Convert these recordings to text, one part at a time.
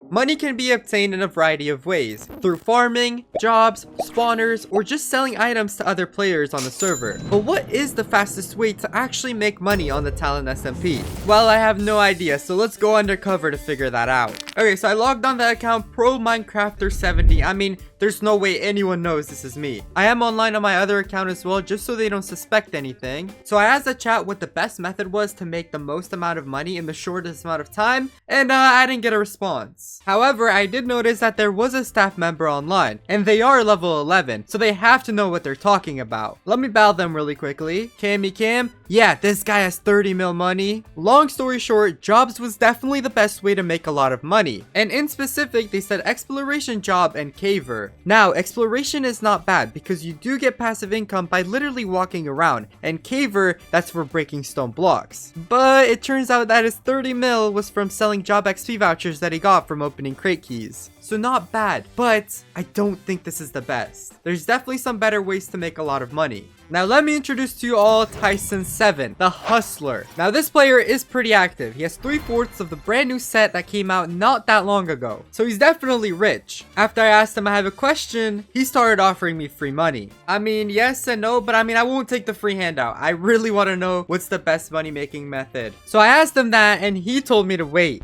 Money can be obtained in a variety of ways, through farming, jobs, spawners, or just selling items to other players on the server. But what is the fastest way to actually make money on the Talent SMP? Well, I have no idea, so let's go undercover to figure that out. Okay, so I logged on the account ProMinecrafter70. I mean, there's no way anyone knows this is me. I am online on my other account as well, just so they don't suspect anything. So I asked the chat what the best method was to make the most amount of money in the shortest amount of time, and I didn't get a response. However, I did notice that there was a staff member online, and they are level 11, so they have to know what they're talking about. Let me battle them really quickly. Cam, yeah, this guy has 30 mil money. Long story short, jobs was definitely the best way to make a lot of money. And in specific, they said exploration job and caver. Now, exploration is not bad because you do get passive income by literally walking around, and caver, that's for breaking stone blocks. But it turns out that his 30 mil was from selling job XP vouchers that he got from opening crate keys. So not bad, but I don't think this is the best. There's definitely some better ways to make a lot of money. Now let me introduce to you all Tyson7, the Hustler. Now this player is pretty active. He has 3/4 of the brand new set that came out not that long ago. So he's definitely rich. After I asked him I have a question, he started offering me free money. I mean, yes and no, but I mean, I won't take the free handout. I really want to know what's the best money making method. So I asked him that and he told me to wait.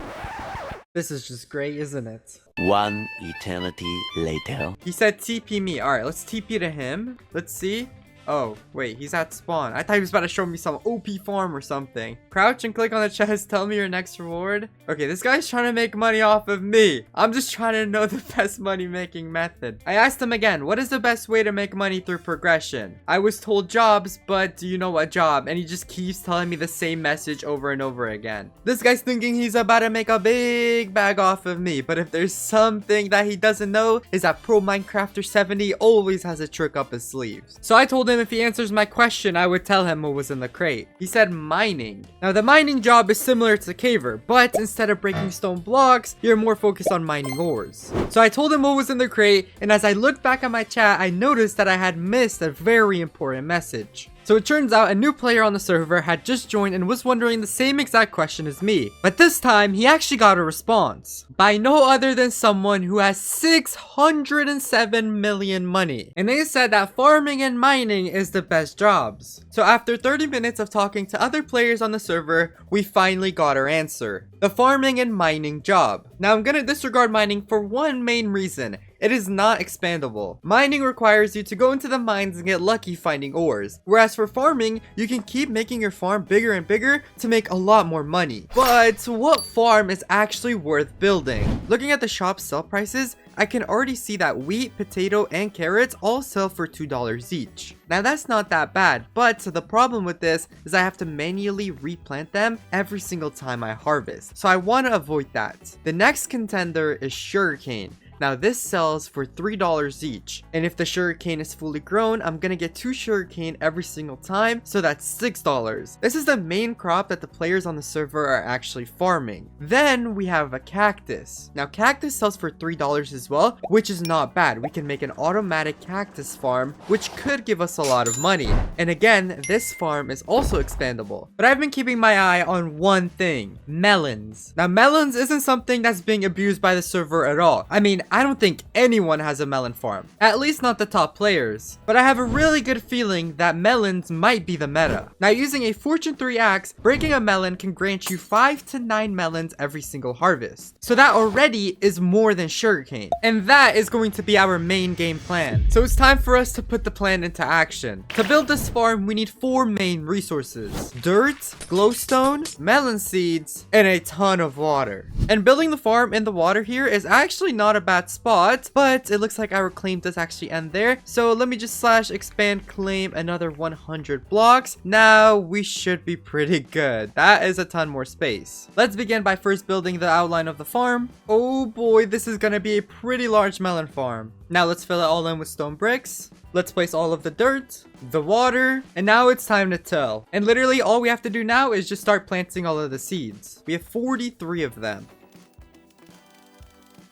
This is just great, isn't it? One eternity later. He said TP me. Alright, let's TP to him. Let's see. Oh, wait, he's at spawn. I thought he was about to show me some OP farm or something. Crouch and click on the chest. Tell me your next reward. Okay, this guy's trying to make money off of me. I'm just trying to know the best money making method. I asked him again, what is the best way to make money through progression? I was told jobs, but do you know what job? And he just keeps telling me the same message over and over again. This guy's thinking he's about to make a big bag off of me. But if there's something that he doesn't know, is that ProMinecrafter70 always has a trick up his sleeves. So I told him if he answers my question, I would tell him what was in the crate. He said mining. Now the mining job is similar to caver, but instead of breaking stone blocks, you're more focused on mining ores. So I told him what was in the crate, and as I looked back at my chat, I noticed that I had missed a very important message. So it turns out a new player on the server had just joined and was wondering the same exact question as me. But this time, he actually got a response by no other than someone who has 607 million money. And they said that farming and mining is the best jobs. So after 30 minutes of talking to other players on the server, we finally got our answer. The farming and mining job. Now I'm gonna disregard mining for one main reason. It is not expandable. Mining requires you to go into the mines and get lucky finding ores. Whereas for farming, you can keep making your farm bigger and bigger to make a lot more money. But what farm is actually worth building? Looking at the shop sell prices, I can already see that wheat, potato, and carrots all sell for $2 each. Now that's not that bad, but the problem with this is I have to manually replant them every single time I harvest. So I want to avoid that. The next contender is sugarcane. Now this sells for $3 each, and if the sugarcane is fully grown, I'm gonna get 2 sugarcane every single time, so that's $6. This is the main crop that the players on the server are actually farming. Then we have a cactus. Now cactus sells for $3 as well, which is not bad. We can make an automatic cactus farm, which could give us a lot of money. And again, this farm is also expandable. But I've been keeping my eye on one thing: melons. Now melons isn't something that's being abused by the server at all. I mean, I don't think anyone has a melon farm, at least not the top players. But I have a really good feeling that melons might be the meta. Now using a Fortune 3 axe, breaking a melon can grant you 5 to 9 melons every single harvest. So that already is more than sugarcane. And that is going to be our main game plan. So it's time for us to put the plan into action. To build this farm, we need 4 main resources: dirt, glowstone, melon seeds, and a ton of water. And building the farm in the water here is actually not a bad spot, but it looks like our claim does actually end there. So let me just /expand claim another 100 blocks. Now we should be pretty good. That is a ton more space. Let's begin by first building the outline of the farm. Oh boy, this is gonna be a pretty large melon farm. Now let's fill it all in with stone bricks. Let's place all of the dirt, the water, and now it's time to till. And literally all we have to do now is just start planting all of the seeds. We have 43 of them.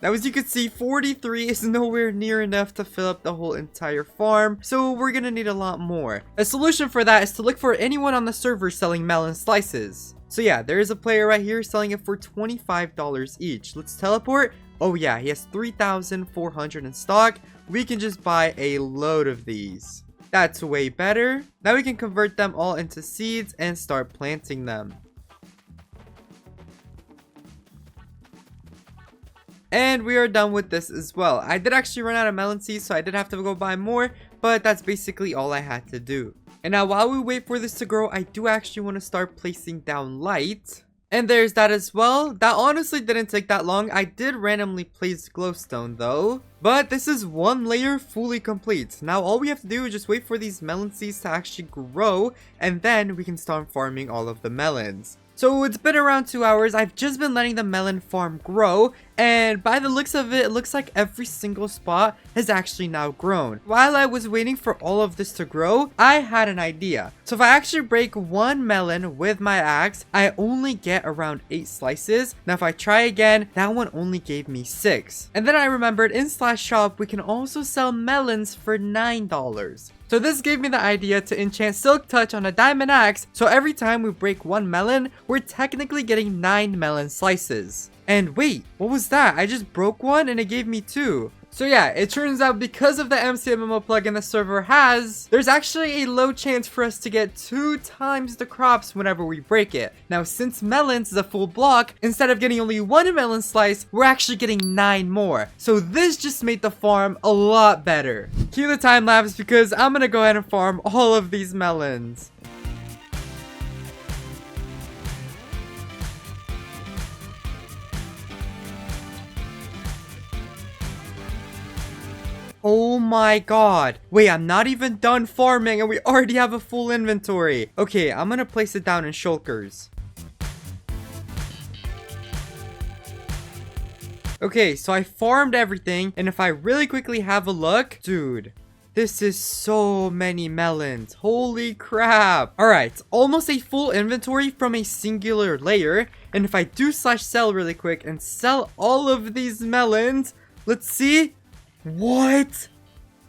Now, as you can see, 43 is nowhere near enough to fill up the whole entire farm, so we're gonna need a lot more. A solution for that is to look for anyone on the server selling melon slices. So yeah, there is a player right here selling it for $25 each. Let's teleport. Oh yeah, he has 3,400 in stock. We can just buy a load of these. That's way better. Now we can convert them all into seeds and start planting them. And we are done with this as well. I did actually run out of melon seeds, so I did have to go buy more, but that's basically all I had to do. And now while we wait for this to grow, I do actually want to start placing down light. And there's that as well. That honestly didn't take that long. I did randomly place glowstone though. But this is one layer fully complete. Now all we have to do is just wait for these melon seeds to actually grow, and then we can start farming all of the melons. So it's been around 2 hours. I've just been letting the melon farm grow, and by the looks of it, it looks like every single spot has actually now grown. While I was waiting for all of this to grow, I had an idea. So if I actually break one melon with my axe, I only get around 8 slices. Now if I try again, that one only gave me 6. And then I remembered in /shop, we can also sell melons for $9. So this gave me the idea to enchant Silk Touch on a diamond axe, so every time we break one melon, we're technically getting 9 melon slices. And wait, what was that? I just broke one and it gave me 2. So yeah, it turns out because of the MCMMO plugin the server has, there's actually a low chance for us to get 2 times the crops whenever we break it. Now since melons is a full block, instead of getting only 1 melon slice, we're actually getting 9 more. So this just made the farm a lot better. Cue the time lapse because I'm gonna go ahead and farm all of these melons. Oh my god. Wait, I'm not even done farming and we already have a full inventory. Okay, I'm gonna place it down in shulkers. Okay, so I farmed everything, and if I really quickly have a look, dude, this is so many melons. Holy crap. Alright, almost a full inventory from a singular layer, and if I do /sell really quick and sell all of these melons, let's see. What?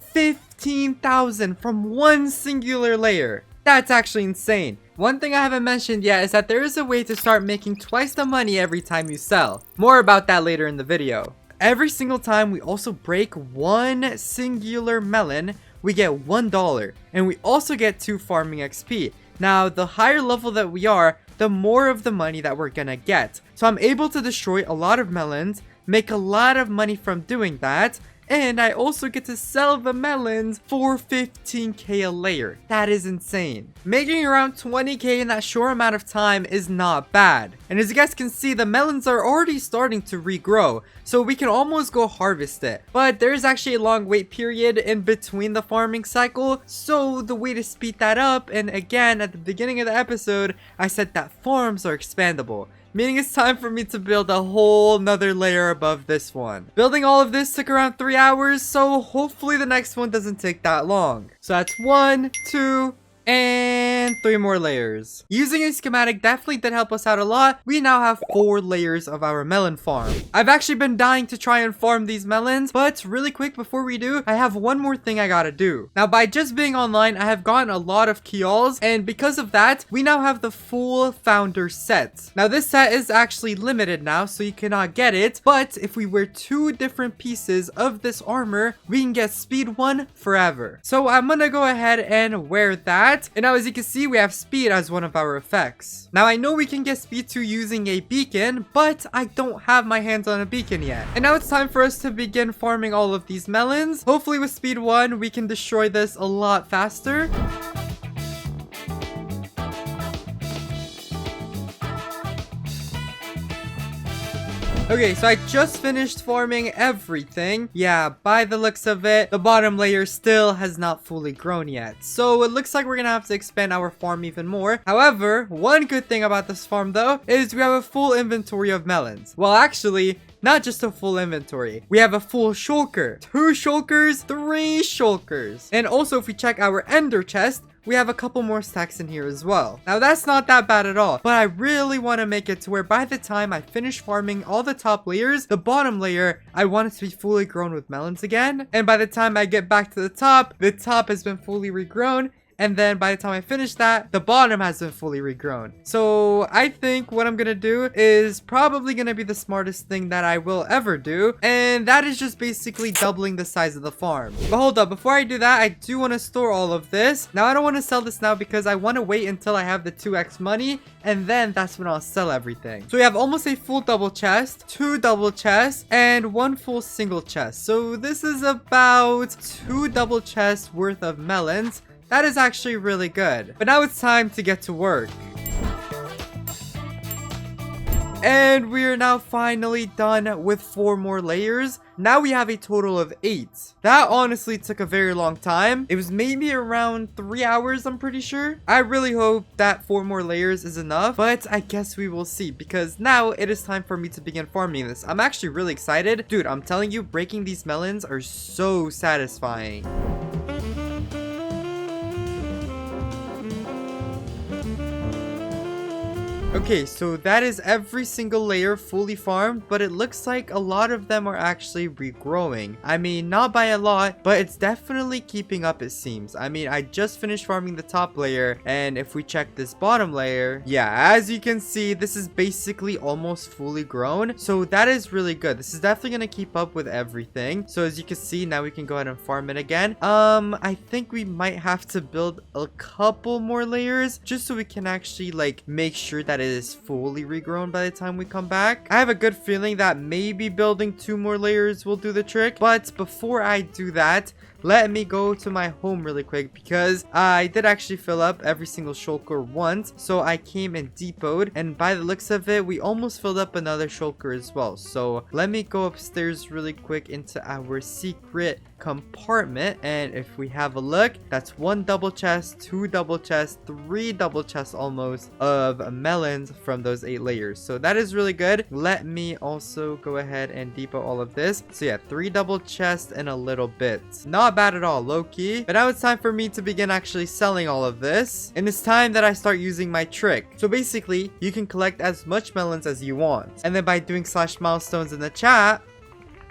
15,000 from one singular layer. That's actually insane. One thing I haven't mentioned yet is that there is a way to start making twice the money every time you sell. More about that later in the video. Every single time we also break one singular melon, we get $1, and we also get 2 farming XP. Now, the higher level that we are, the more of the money that we're gonna get. So I'm able to destroy a lot of melons, make a lot of money from doing that, and I also get to sell the melons for 15k a layer. That is insane. Making around 20k in that short amount of time is not bad. And as you guys can see, the melons are already starting to regrow, so we can almost go harvest it. But there's actually a long wait period in between the farming cycle, so the way to speed that up, and again, at the beginning of the episode, I said that farms are expandable. Meaning it's time for me to build a whole nother layer above this one. Building all of this took around 3 hours, so hopefully the next one doesn't take that long. So that's 1, 2, and 3 more layers. Using a schematic definitely did help us out a lot. We now have 4 layers of our melon farm. I've actually been dying to try and farm these melons, but really quick before we do, I have one more thing I gotta do. Now by just being online, I have gotten a lot of kials, and because of that, we now have the full founder set. Now this set is actually limited now, so you cannot get it, but if we wear 2 different pieces of this armor, we can get speed 1 forever. So I'm gonna go ahead and wear that. And now as you can see, we have speed as one of our effects. Now I know we can get speed 2 using a beacon, but I don't have my hands on a beacon yet. And now it's time for us to begin farming all of these melons. Hopefully with speed 1, we can destroy this a lot faster. Okay, so I just finished farming everything. Yeah, by the looks of it, the bottom layer still has not fully grown yet. So it looks like we're gonna have to expand our farm even more. However, one good thing about this farm though, is we have a full inventory of melons. Well, actually, not just a full inventory. We have a full shulker. 2 shulkers, 3 shulkers. And also if we check our ender chest, we have a couple more stacks in here as well. Now that's not that bad at all, but I really want to make it to where by the time I finish farming all the top layers, the bottom layer, I want it to be fully grown with melons again. And by the time I get back to the top has been fully regrown. And then by the time I finish that, the bottom has been fully regrown. So I think what I'm gonna do is probably gonna be the smartest thing that I will ever do. And that is just basically doubling the size of the farm. But hold up, before I do that, I do want to store all of this. Now I don't want to sell this now because I want to wait until I have the 2x money. And then that's when I'll sell everything. So we have almost a full double chest, 2 double chests, and 1 full single chest. So this is about 2 double chests worth of melons. That is actually really good. But now it's time to get to work. And we are now finally done with 4 more layers. Now we have a total of 8. That honestly took a very long time. It was maybe around 3 hours, I'm pretty sure. I really hope that 4 more layers is enough, but I guess we will see, because now it is time for me to begin farming this. I'm actually really excited. Dude, I'm telling you, breaking these melons are so satisfying. Okay, so that is every single layer fully farmed, but it looks like a lot of them are actually regrowing. I mean, not by a lot, but it's definitely keeping up, it seems. I mean, I just finished farming the top layer, and if we check this bottom layer, yeah, as you can see, this is basically almost fully grown. So that is really good. This is definitely going to keep up with everything. So as you can see, now we can go ahead and farm it again. I think we might have to build a couple more layers just so we can actually like make sure that it is fully regrown by the time we come back. I have a good feeling that maybe building 2 more layers will do the trick. But before I do that, let me go to my home really quick, because I did actually fill up every single shulker once. So I came and depoted, and by the looks of it, we almost filled up another shulker as well. So let me go upstairs really quick into our secret compartment, and if we have a look, that's 1 double chest, 2 double chests, 3 double chests almost of melons from those 8 layers. So that is really good. Let me also go ahead and depot all of this. So yeah, 3 double chests and a little bit. Not bad at all, low-key. But now it's time for me to begin actually selling all of this, and it's time that I start using my trick. So basically, you can collect as much melons as you want, and then by doing /milestones in the chat,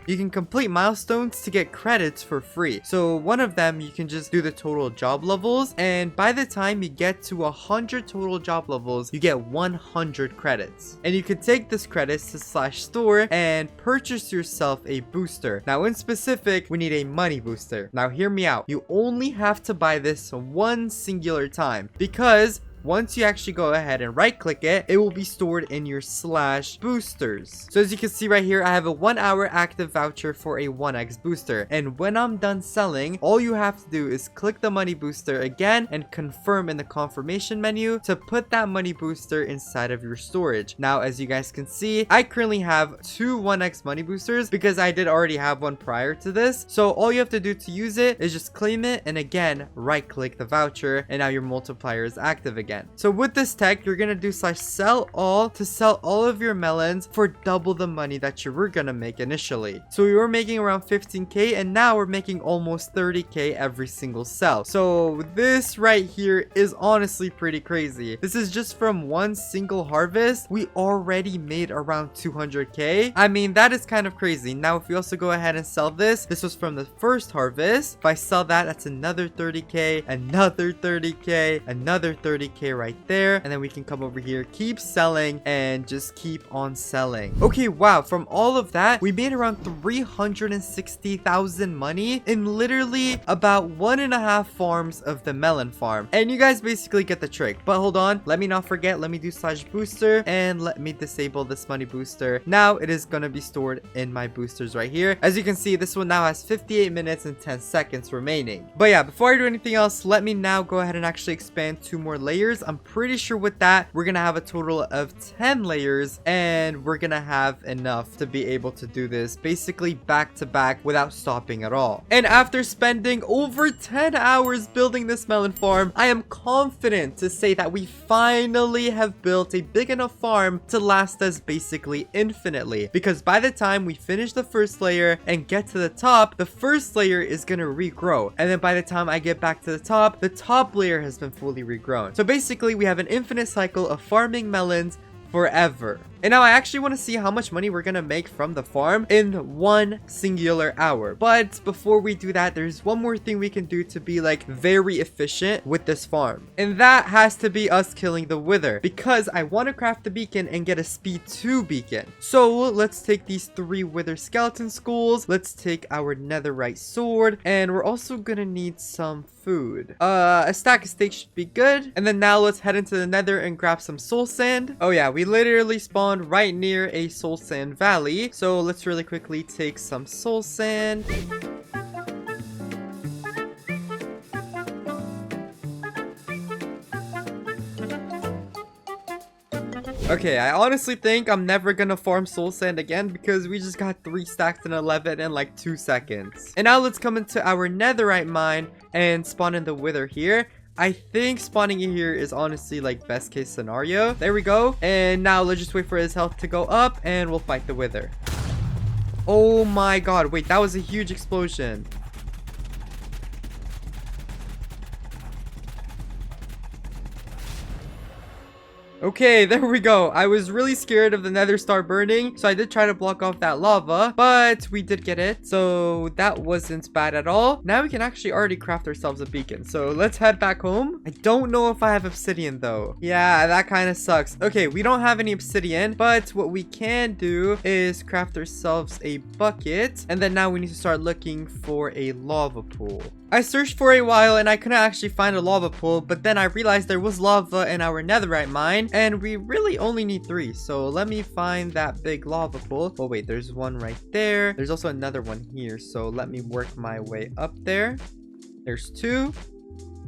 you can complete milestones to get credits for free. So one of them, you can just do the total job levels, and by the time you get to 100 total job levels, you get 100 credits. And you can take this credits to /store and purchase yourself a booster. Now in specific, we need a money booster. Now hear me out. You only have to buy this 1 singular time, because once you actually go ahead and right click it, it will be stored in your /boosters. So as you can see right here, I have a 1-hour active voucher for a 1x booster. And when I'm done selling, all you have to do is click the money booster again and confirm in the confirmation menu to put that money booster inside of your storage. Now, as you guys can see, I currently have 2 1x money boosters because I did already have one prior to this. So all you have to do to use it is just claim it and again, right click the voucher, and now your multiplier is active again. So with this tech, you're gonna do /sell all to sell all of your melons for double the money that you were gonna make initially. So we were making around 15k, and now we're making almost 30k every single sell. So this right here is honestly pretty crazy. This is just from 1 single harvest. We already made around 200k. I mean, that is kind of crazy. Now if we also go ahead and sell this was from the first harvest. If I sell that, that's another 30k, another 30k, another 30k right there, and then we can come over here, keep selling, and just keep on selling. Okay, wow, from all of that, we made around 360,000 money in literally about 1.5 farms of the melon farm. And you guys basically get the trick. But hold on, let me not forget, let me do /booster, and let me disable this money booster. Now it is gonna be stored in my boosters right here. As you can see, this one now has 58 minutes and 10 seconds remaining. But yeah, before I do anything else, let me now go ahead and actually expand 2 more layers. I'm pretty sure with that, we're gonna have a total of 10 layers, and we're gonna have enough to be able to do this basically back to back without stopping at all. And after spending over 10 hours building this melon farm, I am confident to say that we finally have built a big enough farm to last us basically infinitely, because by the time we finish the first layer and get to the top, the first layer is gonna regrow, and then by the time I get back to the top layer has been fully regrown. So basically we have an infinite cycle of farming melons forever. And now I actually want to see how much money we're gonna make from the farm in one singular hour. But before we do that, there's one more thing we can do to be like very efficient with this farm, and that has to be us killing the wither, because I want to craft the beacon and get a speed 2 beacon. So let's take these 3 wither skeleton skulls, let's take our netherite sword, and we're also gonna need some food. A stack of steak should be good. And then now let's head into the nether and grab some soul sand. Oh yeah, we literally spawned right near a soul sand valley, so let's really quickly take some soul sand. Okay, I honestly think I'm never gonna farm soul sand again because we just got 3 stacks in 11 in like 2 seconds. And now let's come into our netherite mine and spawn in the wither here. I think spawning in here is honestly like best case scenario. There we go. And now let's just wait for his health to go up and we'll fight the wither. Oh my god, wait, that was a huge explosion. Okay, there we go. I was really scared of the nether star burning, so I did try to block off that lava, but we did get it, so that wasn't bad at all. Now we can actually already craft ourselves a beacon, so let's head back home. I don't know if I have obsidian though. Yeah, that kind of sucks. Okay, we don't have any obsidian, but what we can do is craft ourselves a bucket, and then now we need to start looking for a lava pool. I searched for a while and I couldn't actually find a lava pool, but then I realized there was lava in our netherite mine and we really only need 3. So let me find that big lava pool. Oh wait, there's one right there. There's also another one here. So let me work my way up there. There's 2.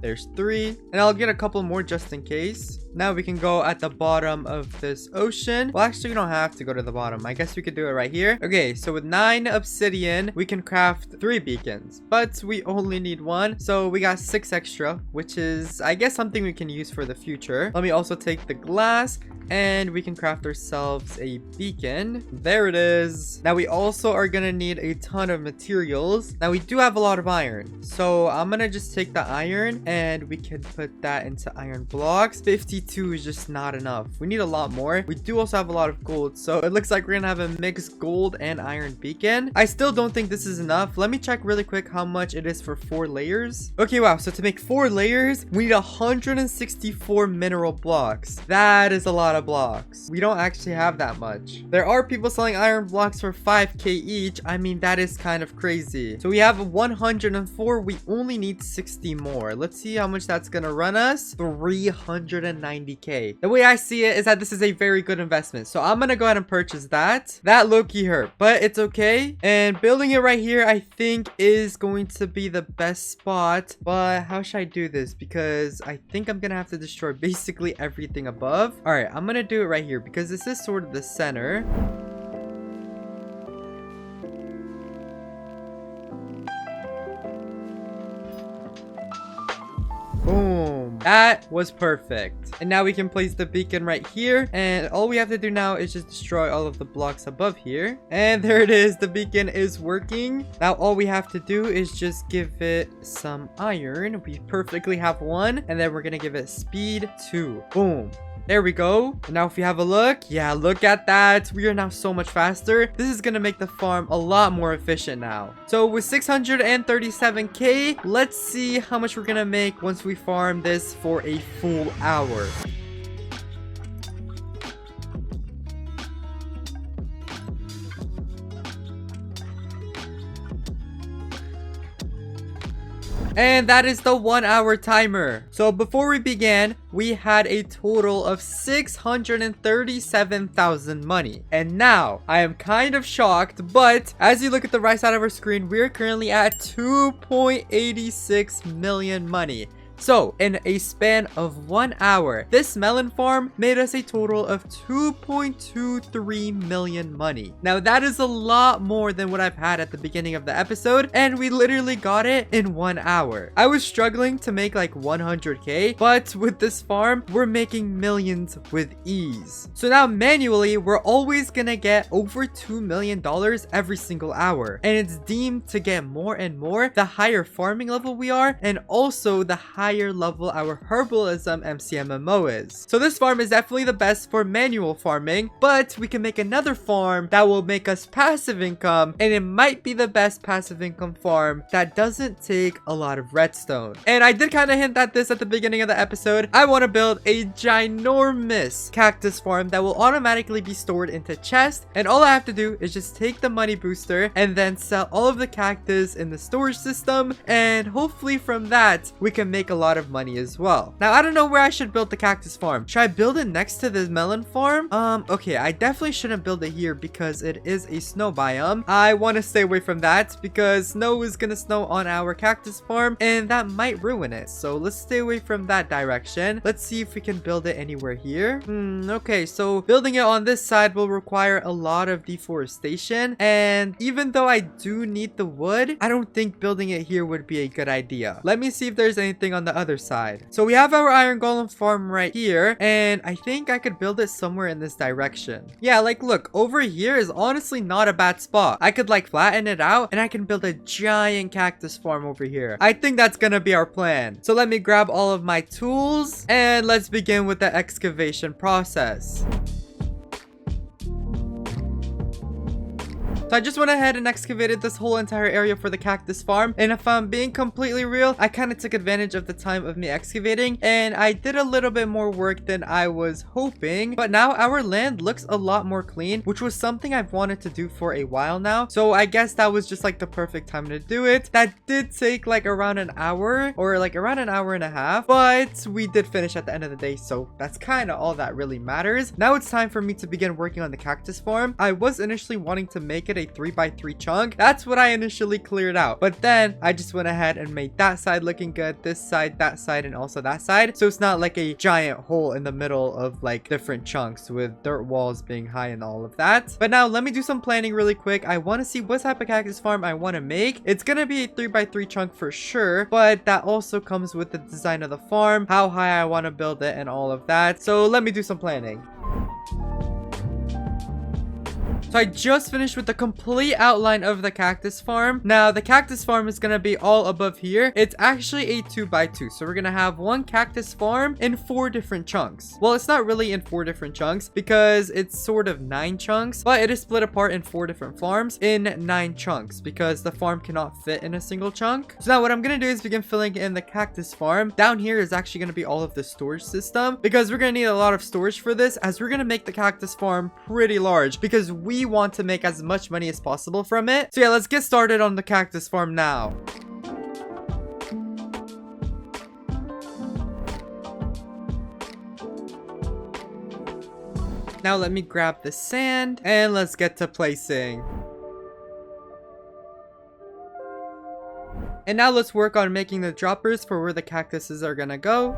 There's 3, and I'll get a couple more just in case. Now we can go at the bottom of this ocean. Well, actually, we don't have to go to the bottom. I guess we could do it right here. Okay, so with 9 obsidian, we can craft 3 beacons, but we only need 1. So we got 6 extra, which is, I guess, something we can use for the future. Let me also take the glass, and we can craft ourselves a beacon. There it is. Now we also are gonna need a ton of materials. Now we do have a lot of iron, so I'm gonna just take the iron and we can put that into iron blocks. 52 is just not enough. We need a lot more. We do also have a lot of gold, so it looks like we're gonna have a mixed gold and iron beacon. I still don't think this is enough. Let me check really quick how much it is for 4 layers. Okay, wow, so to make 4 layers we need 164 mineral blocks. That is a lot of blocks. We don't actually have that much. There are people selling iron blocks for 5k each. I mean, that is kind of crazy. So we have 104. We only need 60 more. Let's see how much that's gonna run us. 390k. The way I see it is that this is a very good investment, so I'm gonna go ahead and purchase that. That low-key hurt, but it's okay. And building it right here I think is going to be the best spot. But how should I do this? Because I think I'm gonna have to destroy basically everything above. All right, I'm gonna do it right here because this is sort of the center. Boom. That was perfect. And now we can place the beacon right here. And all we have to do now is just destroy all of the blocks above here. And there it is. The beacon is working. Now all we have to do is just give it some iron. We perfectly have 1. And then we're going to give it speed 2. Boom. There we go. And now if you have a look, yeah, look at that. We are now so much faster. This is gonna make the farm a lot more efficient now. So with 637k, let's see how much we're gonna make once we farm this for a full hour. And that is the 1 hour timer. So before we began, we had a total of 637,000 money. And now I am kind of shocked, but as you look at the right side of our screen, we're currently at 2.86 million money. So in a span of 1 hour, this melon farm made us a total of 2.23 million money. Now that is a lot more than what I've had at the beginning of the episode, and we literally got it in 1 hour. I was struggling to make like 100k, but with this farm, we're making millions with ease. So now manually, we're always gonna get over $2 million every single hour. And it's deemed to get more and more the higher farming level we are, and also the higher higher level our herbalism MCMMO is. So this farm is definitely the best for manual farming, but we can make another farm that will make us passive income, and it might be the best passive income farm that doesn't take a lot of redstone. And I did kind of hint at this at the beginning of the episode. I want to build a ginormous cactus farm that will automatically be stored into chests, and all I have to do is just take the money booster and then sell all of the cactus in the storage system, and hopefully from that we can make a lot of money as well. Now I don't know where I should build the cactus farm. Should I build it next to the melon farm? Okay, I definitely shouldn't build it here because it is a snow biome. I want to stay away from that because snow is gonna snow on our cactus farm and that might ruin it. So let's stay away from that direction. Let's see if we can build it anywhere here. Okay, so building it on this side will require a lot of deforestation, and even though I do need the wood, I don't think building it here would be a good idea. Let me see if there's anything on the other side. So we have our iron golem farm right here, and I think I could build it somewhere in this direction. Yeah, like look, over here is honestly not a bad spot. I could like flatten it out and I can build a giant cactus farm over here. I think that's gonna be our plan. So let me grab all of my tools and let's begin with the excavation process. So I just went ahead and excavated this whole entire area for the cactus farm, and if I'm being completely real, I kind of took advantage of the time of me excavating and I did a little bit more work than I was hoping, but now our land looks a lot more clean, which was something I've wanted to do for a while now. So I guess that was just like the perfect time to do it. That did take like around an hour or like around an hour and a half, but we did finish at the end of the day, so that's kind of all that really matters. Now it's time for me to begin working on the cactus farm. I was initially wanting to make it a 3x3 chunk. That's what I initially cleared out, but then I just went ahead and made that side looking good, this side, that side, and also that side, so it's not like a giant hole in the middle of like different chunks with dirt walls being high and all of that. But now let me do some planning really quick. I want to see what type of cactus farm I want to make. It's gonna be a 3x3 chunk for sure, but that also comes with the design of the farm, how high I want to build it, and all of that. So let me do some planning. So I just finished with the complete outline of the cactus farm. Now the cactus farm is gonna be all above here. It's actually a 2x2, so we're gonna have one cactus farm in 4 different chunks. Well, it's not really in 4 different chunks because it's sort of 9 chunks, but it is split apart in 4 different farms in 9 chunks because the farm cannot fit in a single chunk. So now what I'm gonna do is begin filling in the cactus farm. Down here is actually gonna be all of the storage system because we're gonna need a lot of storage for this, as we're gonna make the cactus farm pretty large because we want to make as much money as possible from it. So yeah, let's get started on the cactus farm now. Now let me grab the sand and let's get to placing. And now let's work on making the droppers for where the cactuses are gonna go.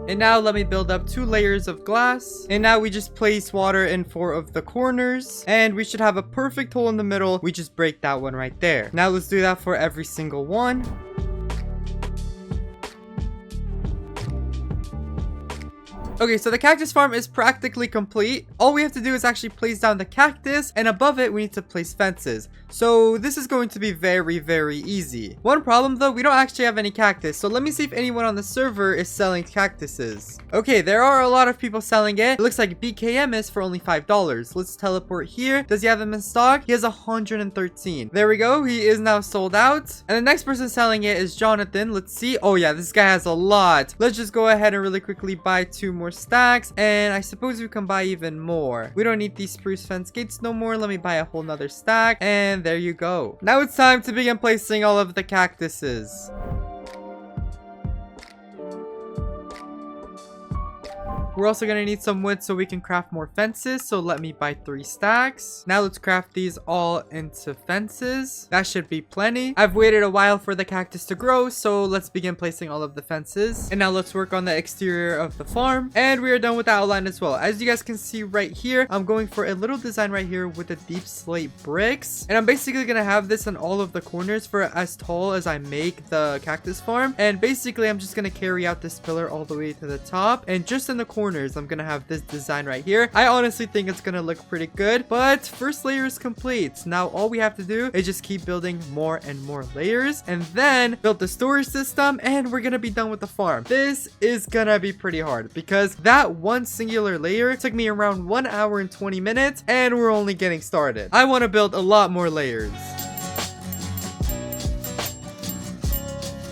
And now let me build up 2 layers of glass. And now we just place water in 4 of the corners. And we should have a perfect hole in the middle. We just break that one right there. Now let's do that for every single one. Okay, so the cactus farm is practically complete. All we have to do is actually place down the cactus, and above it we need to place fences. So this is going to be very, very easy. One problem though, we don't actually have any cactus. So let me see if anyone on the server is selling cactuses. Okay, there are a lot of people selling it. It looks like BKM is for only $5. Let's teleport here. Does he have them in stock? He has 113. There we go. He is now sold out. And the next person selling it is Jonathan. Let's see. Oh yeah, this guy has a lot. Let's just go ahead and really quickly buy 2 more stacks, and I suppose we can buy even more. We don't need these spruce fence gates no more. Let me buy a whole nother stack, and there you go. Now it's time to begin placing all of the cactuses. We're also going to need some wood so we can craft more fences. So let me buy 3 stacks. Now let's craft these all into fences. That should be plenty. I've waited a while for the cactus to grow, so let's begin placing all of the fences. And now let's work on the exterior of the farm. And we are done with the outline as well. As you guys can see right here, I'm going for a little design right here with the deep slate bricks. And I'm basically going to have this in all of the corners for as tall as I make the cactus farm. And basically, I'm just going to carry out this pillar all the way to the top. And just in the corner, corners, I'm gonna have this design right here. I honestly think it's gonna look pretty good, but first layer is complete. Now all we have to do is just keep building more and more layers, and then build the storage system, and we're gonna be done with the farm. This is gonna be pretty hard because that one singular layer took me around 1 hour and 20 minutes, and we're only getting started. I want to build a lot more layers.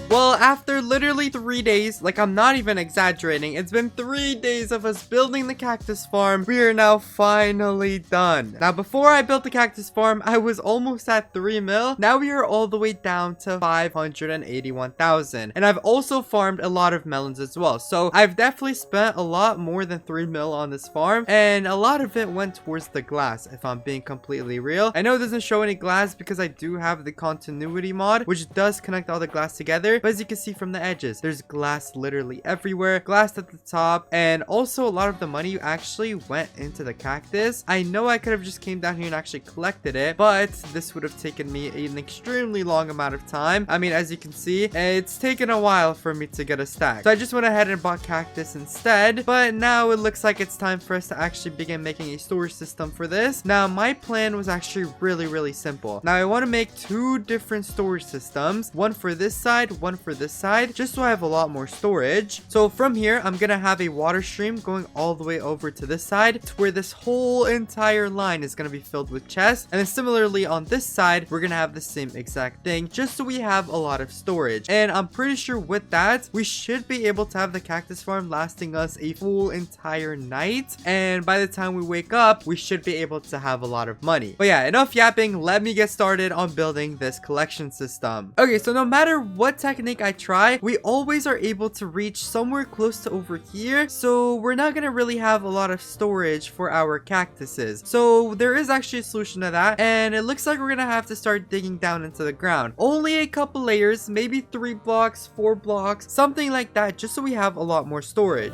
Well, after literally 3 days, like I'm not even exaggerating, it's been 3 days of us building the cactus farm. We are now finally done. Now, before I built the cactus farm, I was almost at 3 mil. Now we are all the way down to 581,000. And I've also farmed a lot of melons as well. So I've definitely spent a lot more than 3 mil on this farm. And a lot of it went towards the glass, if I'm being completely real. I know it doesn't show any glass because I do have the continuity mod, which does connect all the glass together. But as you can see from the edges, there's glass literally everywhere, glass at the top, and also a lot of the money actually went into the cactus. I know I could have just came down here and actually collected it, but this would have taken me an extremely long amount of time. I mean, as you can see, it's taken a while for me to get a stack. So I just went ahead and bought cactus instead, but now it looks like it's time for us to actually begin making a storage system for this. Now, my plan was actually really simple. Now, I want to make 2 different storage systems, one for this side, one for this side, just so I have a lot more storage. So from here, I'm gonna have a water stream going all the way over to this side, to where this whole entire line is gonna be filled with chests. And then similarly on this side, we're gonna have the same exact thing, just so we have a lot of storage. And I'm pretty sure with that, we should be able to have the cactus farm lasting us a full entire night. And by the time we wake up, we should be able to have a lot of money. But yeah, enough yapping. Let me get started on building this collection system. Okay, so no matter what technique I try, we always are able to reach somewhere close to over here. So we're not gonna really have a lot of storage for our cactuses. So there is actually a solution to that, and it looks like we're gonna have to start digging down into the ground. Only a couple layers, maybe 3 blocks, 4 blocks, something like that, just so we have a lot more storage.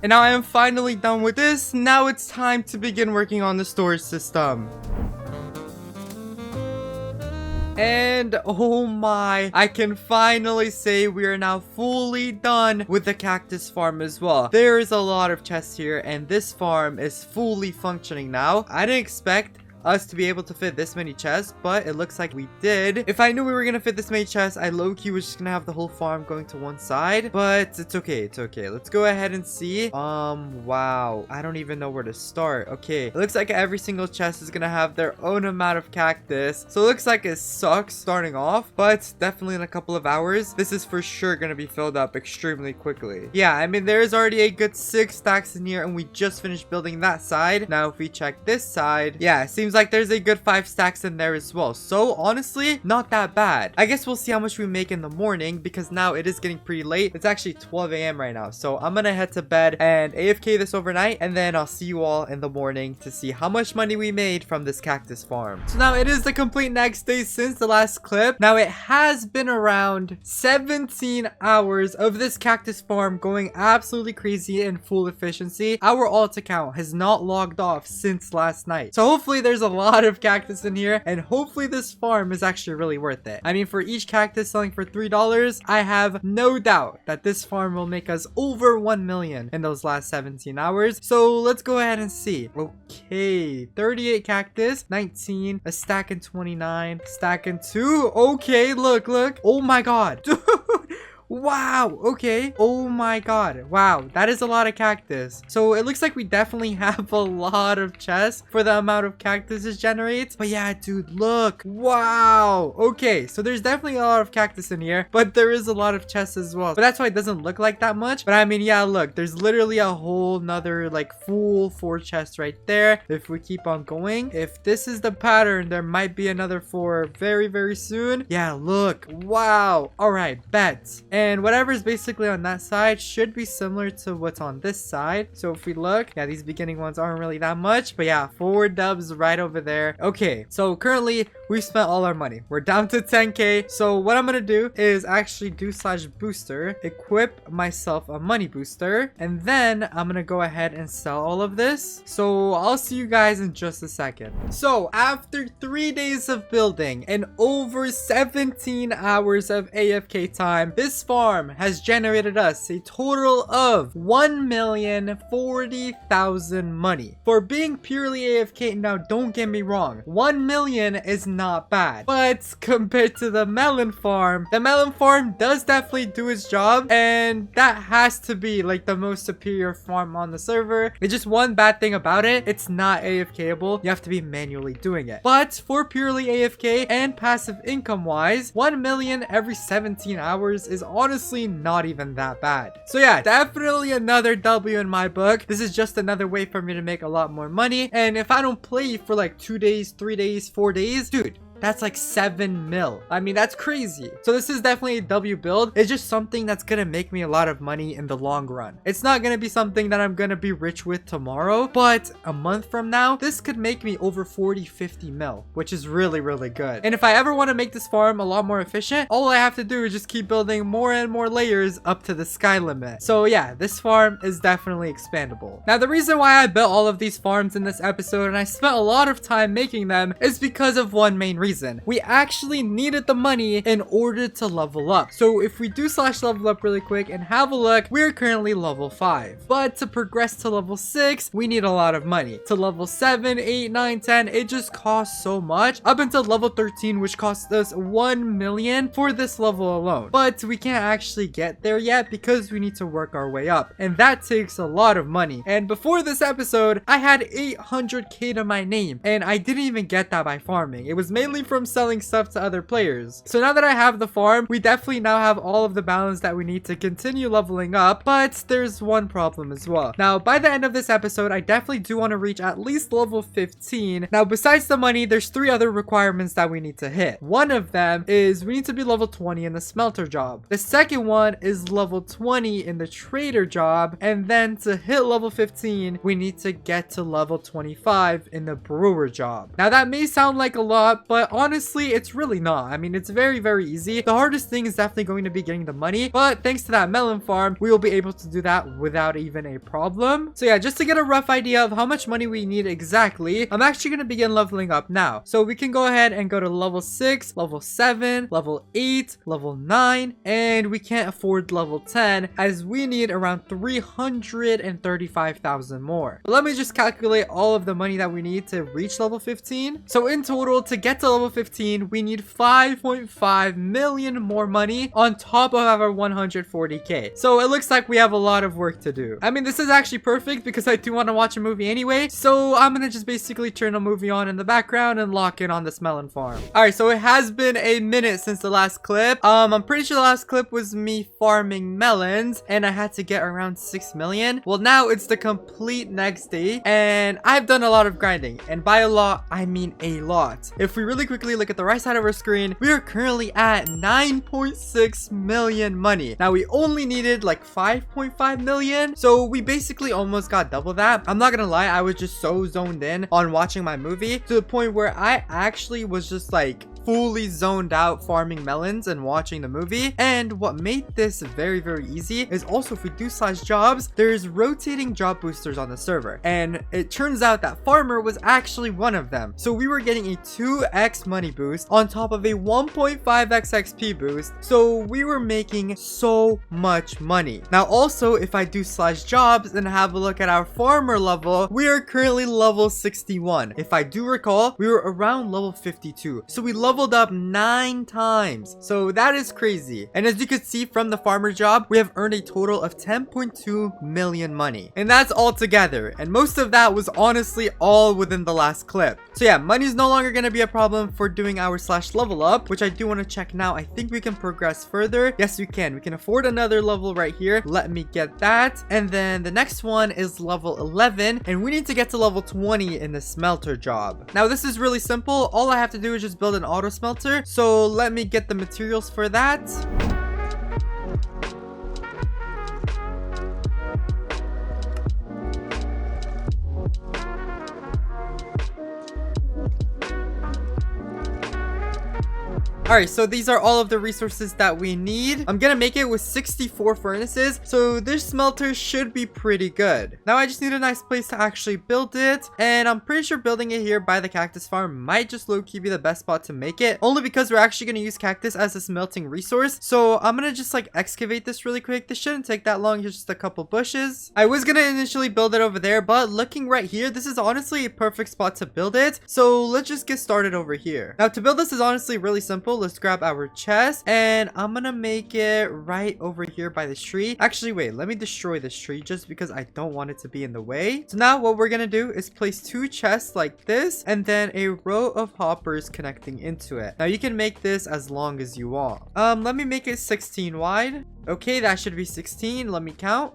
And now I am finally done with this. Now it's time to begin working on the storage system. And oh my, I can finally say we are now fully done with the cactus farm as well. There is a lot of chests here, and this farm is fully functioning now. I didn't expect us to be able to fit this many chests, but it looks like we did. If I knew we were gonna fit this many chests, I low-key was just gonna have the whole farm going to one side, but it's okay, it's okay. Let's go ahead and see. Wow, I don't even know where to start. Okay, it looks like every single chest is gonna have their own amount of cactus, so it looks like it sucks starting off, but definitely in a couple of hours, this is for sure gonna be filled up extremely quickly. Yeah, I mean, there's already a good 6 stacks in here, and we just finished building that side. Now, if we check this side, yeah, it seems like there's a good 5 stacks in there as well. So honestly, not that bad. I guess we'll see how much we make in the morning, because now it is getting pretty late. It's actually 12 a.m. right now. So I'm gonna head to bed and AFK this overnight, and then I'll see you all in the morning to see how much money we made from this cactus farm. So now it is the complete next day since the last clip. Now it has been around 17 hours of this cactus farm going absolutely crazy in full efficiency. Our alt account has not logged off since last night. So hopefully there's a lot of cactus in here, and hopefully this farm is actually really worth it. I mean, for each cactus selling for $3, I have no doubt that this farm will make us over 1 million in those last 17 hours. So let's go ahead and see. Okay, 38 cactus, 19, a stack in 29, stack in 2. Okay, look. Oh my god. Dude. Wow, okay. Oh my god. Wow, that is a lot of cactus. So it looks like we definitely have a lot of chests for the amount of cactus it generates. But yeah, dude, look. Wow. Okay, so there's definitely a lot of cactus in here, but there is a lot of chests as well. But that's why it doesn't look like that much. But I mean, yeah, look, there's literally a whole nother like full 4 chests right there. If we keep on going, if this is the pattern, there might be another 4 very soon. Yeah, look. Wow. All right, bet. And whatever is basically on that side should be similar to what's on this side. So if we look, yeah, these beginning ones aren't really that much, but yeah, 4 dubs right over there. Okay, so currently we spent all our money. We're down to 10k. So what I'm gonna do is actually do /booster, equip myself a money booster, and then I'm gonna go ahead and sell all of this. So I'll see you guys in just a second. So after 3 days of building and over 17 hours of AFK time, this farm has generated us a total of 1,040,000 money. For being purely AFK, now don't get me wrong, 1 million is not bad, but compared to the melon farm does definitely do its job, and that has to be like the most superior farm on the server. It's just one bad thing about it, it's not AFKable. You have to be manually doing it. But for purely AFK and passive income wise, 1 million every 17 hours is honestly not even that bad. So yeah, definitely another W in my book. This is just another way for me to make a lot more money, and if I don't play for like 2 days, 3 days, 4 days, dude, that's like 7 mil. I mean, that's crazy. So this is definitely a W build. It's just something that's gonna make me a lot of money in the long run. It's not gonna be something that I'm gonna be rich with tomorrow, but a month from now, this could make me over 40, 50 mil, which is really, really good. And if I ever want to make this farm a lot more efficient, all I have to do is just keep building more and more layers up to the sky limit. So yeah, this farm is definitely expandable. Now, the reason why I built all of these farms in this episode and I spent a lot of time making them is because of one main reason. We actually needed the money in order to level up. So if we do /level up really quick and have a look, we're currently level 5. But to progress to level 6, we need a lot of money. To level 7, 8, 9, 10, it just costs so much. Up until level 13, which costs us 1 million for this level alone. But we can't actually get there yet because we need to work our way up. And that takes a lot of money. And before this episode, I had 800k to my name. And I didn't even get that by farming. It was mainly from selling stuff to other players. So now that I have the farm, we definitely now have all of the balance that we need to continue leveling up, but there's one problem as well. Now, by the end of this episode, I definitely do want to reach at least level 15. Now, besides the money, there's 3 other requirements that we need to hit. One of them is we need to be level 20 in the smelter job. The second one is level 20 in the trader job, and then to hit level 15, we need to get to level 25 in the brewer job. Now, that may sound like a lot, but honestly, it's really not. I mean, it's very, very easy. The hardest thing is definitely going to be getting the money, but thanks to that melon farm, we will be able to do that without even a problem. So yeah, just to get a rough idea of how much money we need exactly, I'm actually going to begin leveling up now. So we can go ahead and go to level 6, level 7, level 8, level 9, and we can't afford level 10 as we need around 335,000 more. But let me just calculate all of the money that we need to reach level 15. So in total, to get to level 15, we need 5.5 million more money on top of our 140k. So it looks like we have a lot of work to do. I mean, this is actually perfect because I do want to watch a movie anyway. So I'm gonna just basically turn a movie on in the background and lock in on this melon farm. All right, so it has been a minute since the last clip. I'm pretty sure the last clip was me farming melons and I had to get around 6 million. Well, now it's the complete next day and I've done a lot of grinding, and by a lot, I mean a lot. If we really quickly look at the right side of our screen, we are currently at 9.6 million money. Now, we only needed like 5.5 million, so we basically almost got double that. I'm not gonna lie, I was just so zoned in on watching my movie to the point where I actually was just like fully zoned out farming melons and watching the movie. And what made this very, very easy is also if we do /jobs, there's rotating job boosters on the server, and it turns out that farmer was actually one of them. So we were getting a 2x money boost on top of a 1.5x XP boost, so we were making so much money. Now also, if I do /jobs and have a look at our farmer level, we are currently level 61. If I do recall, we were around level 52, so we leveled up 9 times. So that is crazy. And as you can see from the farmer job, we have earned a total of 10.2 million money, and that's all together, and most of that was honestly all within the last clip. So yeah, money is no longer going to be a problem for doing our /level up, which I do want to check now. I think we can progress further. Yes, we can. We can afford another level right here. Let me get that. And then the next one is level 11, and we need to get to level 20 in the smelter job. Now, this is really simple. All I have to do is just build an auto smelter. So let me get the materials for that. All right, so these are all of the resources that we need. I'm gonna make it with 64 furnaces, so this smelter should be pretty good. Now I just need a nice place to actually build it, and I'm pretty sure building it here by the cactus farm might just low-key be the best spot to make it, only because we're actually gonna use cactus as a smelting resource. So I'm gonna just like excavate this really quick. This shouldn't take that long. Here's just a couple bushes. I was gonna initially build it over there, but looking right here, this is honestly a perfect spot to build it. So let's just get started over here. Now to build this is honestly really simple. Let's grab our chest, and I'm gonna make it right over here by this tree. Actually, wait, let me destroy this tree just because I don't want it to be in the way. So now what we're gonna do is place 2 chests like this, and then a row of hoppers connecting into it. Now you can make this as long as you want. Let me make it 16 wide. Okay, that should be 16. Let me count.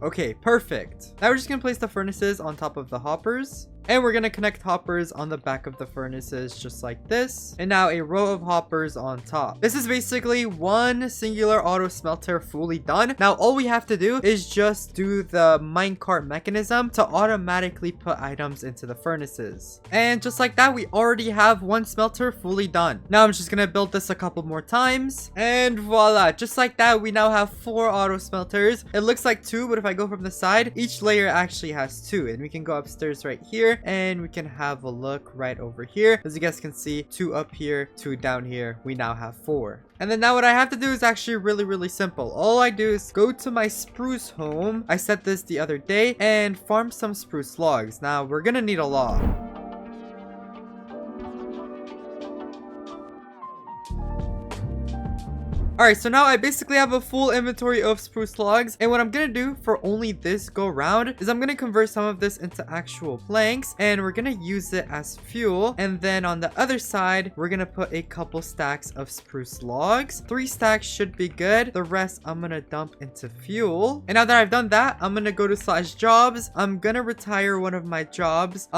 Okay, perfect. Now we're just gonna place the furnaces on top of the hoppers. And we're gonna connect hoppers on the back of the furnaces just like this. And now a row of hoppers on top. This is basically one singular auto smelter fully done. Now all we have to do is just do the minecart mechanism to automatically put items into the furnaces. And just like that, we already have one smelter fully done. Now I'm just gonna build this a couple more times. And voila, just like that, we now have 4 auto smelters. It looks like 2, but if I go from the side, each layer actually has 2. And we can go upstairs right here, and we can have a look right over here. As you guys can see, 2 up here, 2 down here. We now have 4. And then now what I have to do is actually really simple. All I do is go to my spruce home. I set this the other day, and farm some spruce logs. Now we're gonna need a lot. Alright, so now I basically have a full inventory of spruce logs, and what I'm gonna do for only this go round is I'm gonna convert some of this into actual planks, and we're gonna use it as fuel. And then on the other side, we're gonna put a couple stacks of spruce logs. 3 stacks should be good. The rest I'm gonna dump into fuel. And now that I've done that, I'm gonna go to /jobs. I'm gonna retire one of my jobs.